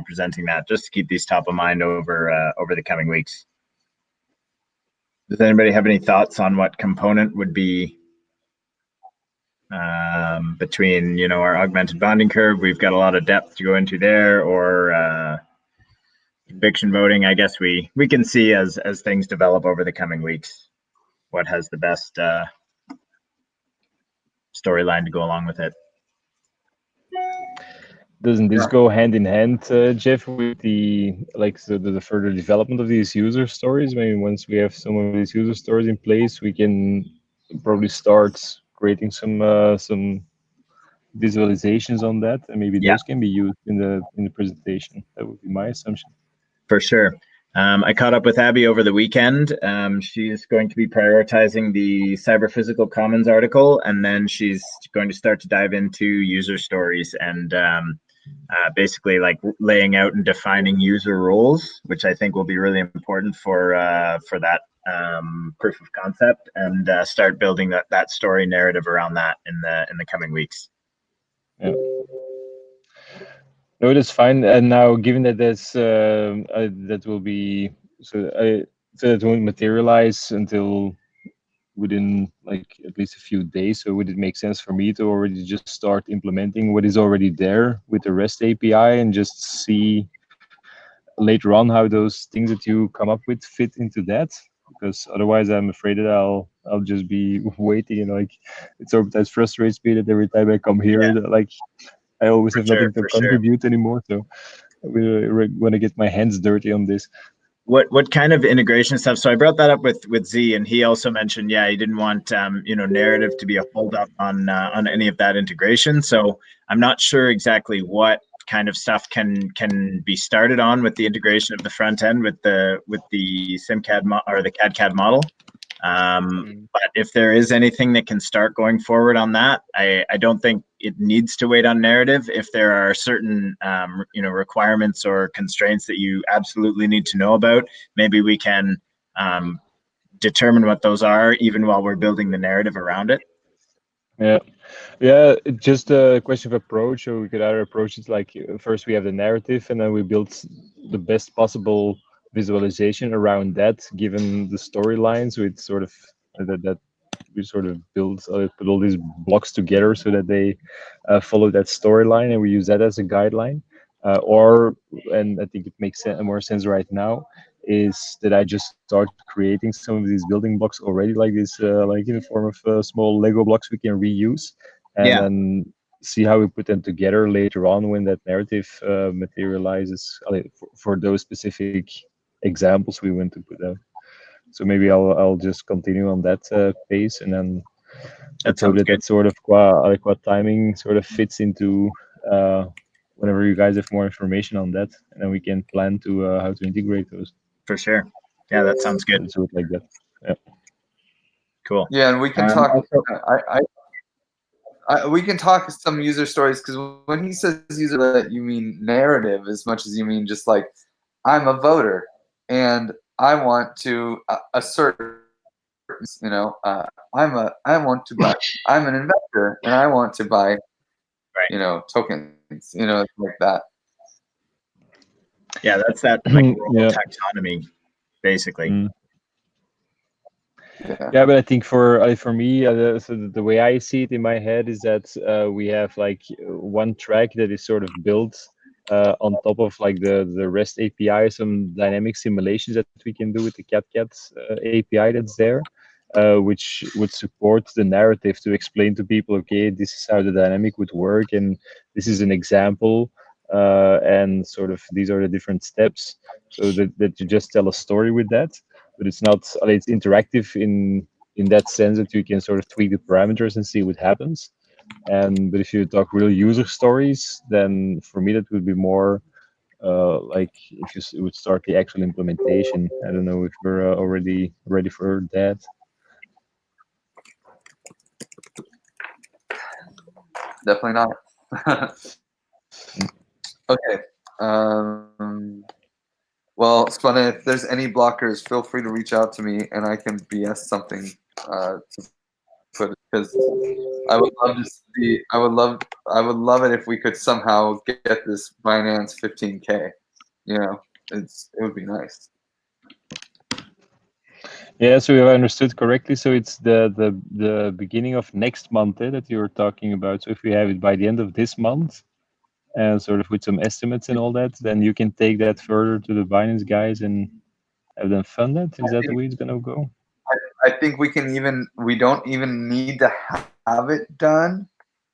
presenting that, just to keep these top of mind over the coming weeks. Does anybody have any thoughts on what component would be between, you know, our augmented bonding curve? We've got a lot of depth to go into there, or conviction voting. I guess we can see as things develop over the coming weeks what has the best storyline to go along with it. Doesn't this go hand in hand, Jeff, with the the further development of these user stories? Maybe once we have some of these user stories in place, we can probably start creating some visualizations on that, and maybe those can be used in the presentation. That would be my assumption. For sure. I caught up with Abby over the weekend. She is going to be prioritizing the Cyber Physical Commons article, and then she's going to start to dive into user stories and basically like laying out and defining user roles, which I think will be really important for that proof of concept, and start building that story narrative around that in the coming weeks. Yeah. No, that's fine. And now, given that that will be so that won't materialize until within like at least a few days. So would it make sense for me to already just start implementing what is already there with the REST API and just see later on how those things that you come up with fit into that? Because otherwise, I'm afraid that I'll just be waiting, and like it sometimes frustrates me that every time I come here, that, like I always have nothing to contribute anymore. So I really want to get my hands dirty on this. What kind of integration stuff? So I brought that up with Z, and he also mentioned, yeah, he didn't want you know, narrative to be a holdup on any of that integration. So I'm not sure exactly what kind of stuff can be started on with the integration of the front end with the SimCAD or the CAD model. But if there is anything that can start going forward on that, I don't think it needs to wait on narrative. If there are certain you know, requirements or constraints that you absolutely need to know about, maybe we can determine what those are even while we're building the narrative around it. Yeah, just a question of approach. So we could either approach it like first we have the narrative, and then we build the best possible visualization around that, given the storylines. So it's sort of that we sort of put all these blocks together so that they follow that storyline, and we use that as a guideline. And I think it makes more sense right now, is that I just start creating some of these building blocks already, like this, like in the form of small Lego blocks we can reuse, and then see how we put them together later on when that narrative materializes for those specific examples we want to put out. So maybe I'll just continue on that pace, and then let's hope that sort of adequate timing sort of fits into whenever you guys have more information on that, and then we can plan to how to integrate those. For sure. Yeah, that sounds good. Let's do it like that. Yeah. Cool. Yeah, and we can talk. We can talk some user stories, because when he says user, that you mean narrative as much as you mean just like, I'm a voter and I want to assert, you know, I'm an investor and I want to buy, you know, tokens, you know, like that. Yeah, that's that like taxonomy, basically. Yeah, but I think for me, so the way I see it in my head is that we have like one track that is sort of built on top of like the REST API, some dynamic simulations that we can do with the CAD/CAD API that's there, which would support the narrative to explain to people, okay, this is how the dynamic would work, and this is an example, and sort of these are the different steps, so that you just tell a story with that. But it's not, it's interactive in that sense that you can sort of tweak the parameters and see what happens. But if you talk real user stories, then for me that would be more like if you would start the actual implementation. I don't know if we're already ready for that. Definitely not. Okay. Well, Spana, if there's any blockers, feel free to reach out to me and I can BS something to put, because I would love to see. I would love it if we could somehow get this Binance 15K. You know, it would be nice. Yeah, so if I understood correctly, so it's the beginning of next month that you were talking about. So if we have it by the end of this month, and sort of with some estimates and all that, then you can take that further to the Binance guys and have them fund it. Is that the way it's gonna go? I think we don't even need to have it done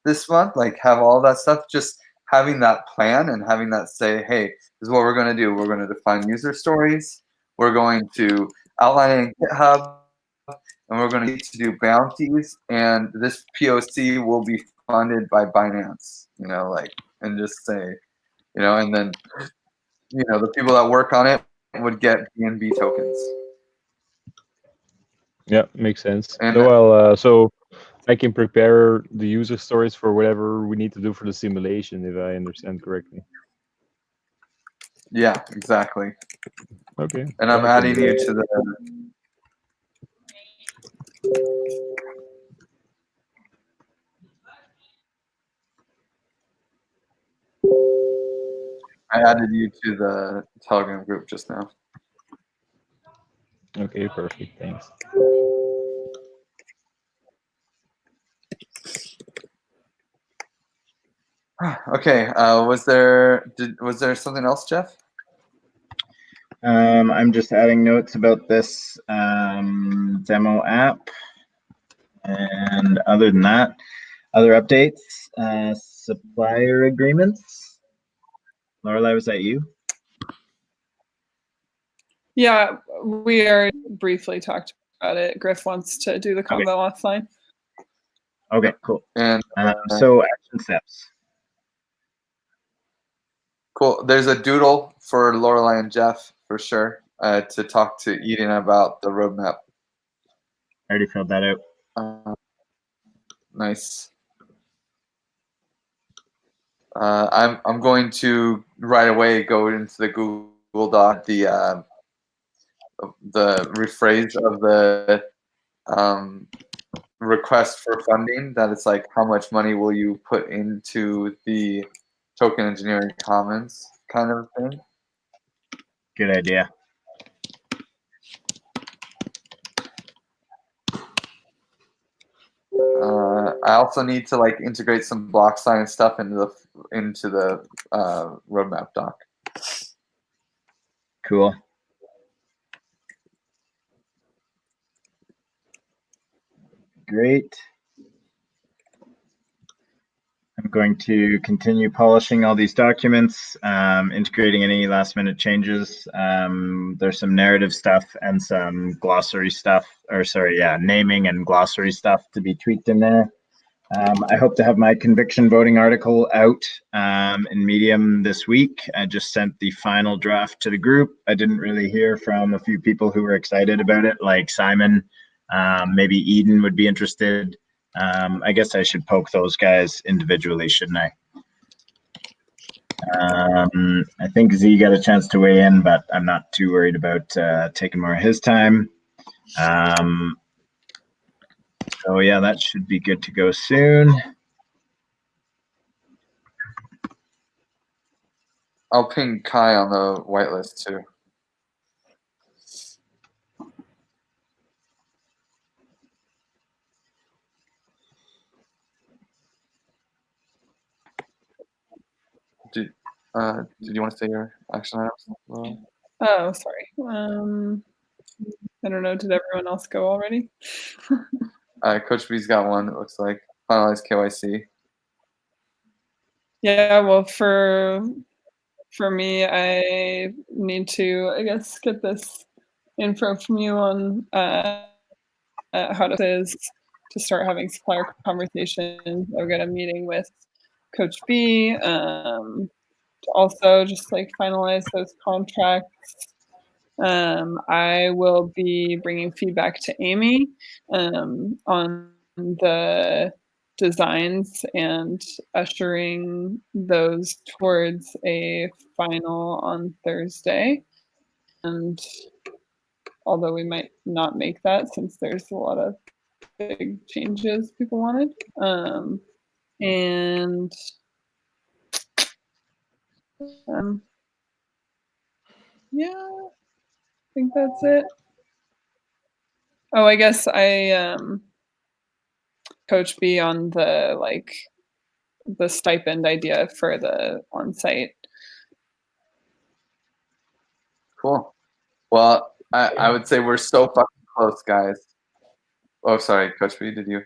this month, like have all that stuff. Just having that plan and having that say, hey, this is what we're going to do. We're going to define user stories. We're going to outline it in GitHub, and we're going to need to do bounties. And this POC will be funded by Binance, you know, like, and just say, you know, and then, you know, the people that work on it would get BNB tokens. Yeah, makes sense. And So I can prepare the user stories for whatever we need to do for the simulation, if I understand correctly. yeah, exactly. Okay. And I'm adding you to the. I added you to the Telegram group just now. Okay, perfect. Thanks. Okay. Was there something else, Jeff? I'm just adding notes about this demo app. And other than that, other updates, supplier agreements. Lorelei, was that you? Yeah, we already briefly talked about it. Griff wants to do the combo offline. Okay, cool. And so action steps. cool. There's a doodle for Lorelei and Jeff for sure to talk to Eden about the roadmap. I already filled that out. Nice. I'm going to right away go into the Google Doc the rephrase of the request for funding. That it's like, how much money will you put into the Token Engineering Commons kind of thing. Good idea. I also need to like integrate some block science stuff into the roadmap doc. Cool. Great. I'm going to continue polishing all these documents, integrating any last minute changes. There's some narrative stuff and some glossary stuff, or sorry, yeah, naming and glossary stuff to be tweaked in there. I hope to have my conviction voting article out in Medium this week. I just sent the final draft to the group. I didn't really hear from a few people who were excited about it, like Simon. Maybe Eden would be interested. I guess I should poke those guys individually, shouldn't I? I think Z got a chance to weigh in, but I'm not too worried about taking more of his time. So yeah, that should be good to go soon. I'll ping Kai on the whitelist too. Did you want to say your action items? Oh, sorry. I don't know. Did everyone else go already? Coach B's got one. It looks like finalize KYC. Yeah. Well, for me, I need to, I guess, get this info from you on how to start having supplier conversations. I've got a meeting with Coach B to also just like finalize those contracts. I will be bringing feedback to Amy on the designs and ushering those towards a final on Thursday. and although we might not make that since there's a lot of big changes people wanted. And yeah, I think that's it. Oh, I guess I coach B on the the stipend idea for the on-site. Cool. Well, I would say we're so fucking close, guys. Oh, sorry, Coach B, did you?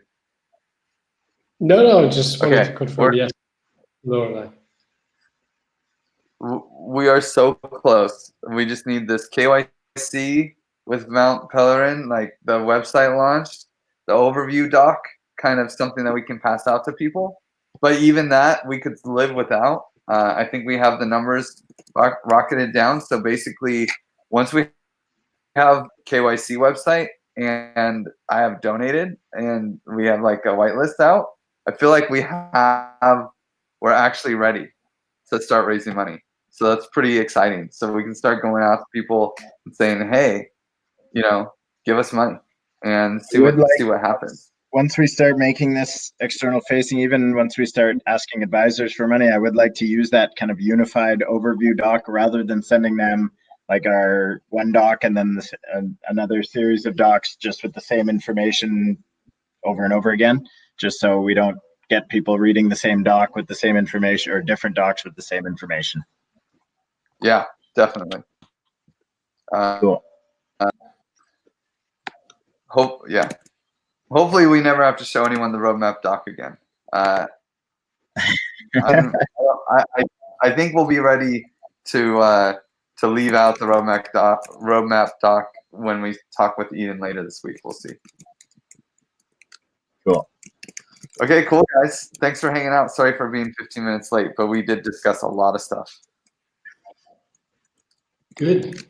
No, just wanted Okay, to confirm. Yes, Lorelei. We are so close. We just need this KYC with Mount Pelerin, like the website launched, the overview doc, kind of something that we can pass out to people. But even that, we could live without. I think we have the numbers rocketed down. So basically, once we have KYC website and I have donated and we have like a whitelist out, I feel like we're actually ready to start raising money. So that's pretty exciting. So we can start going out to people and saying, hey, give us money and see what happens. Once we start making this external facing, even once we start asking advisors for money, I would like to use that kind of unified overview doc rather than sending them like our one doc and then another series of docs just with the same information over and over again, just so we don't get people reading the same doc with the same information or different docs with the same information. Yeah, definitely. Cool. Hopefully we never have to show anyone the roadmap doc again. I think we'll be ready to leave out the roadmap doc when we talk with Eden later this week. We'll see. Cool. Okay, cool, guys. Thanks for hanging out. Sorry for being 15 minutes late, but we did discuss a lot of stuff. Good.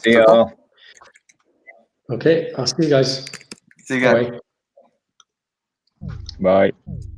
See y'all. Okay, I'll see you guys. See you guys. Bye. Bye.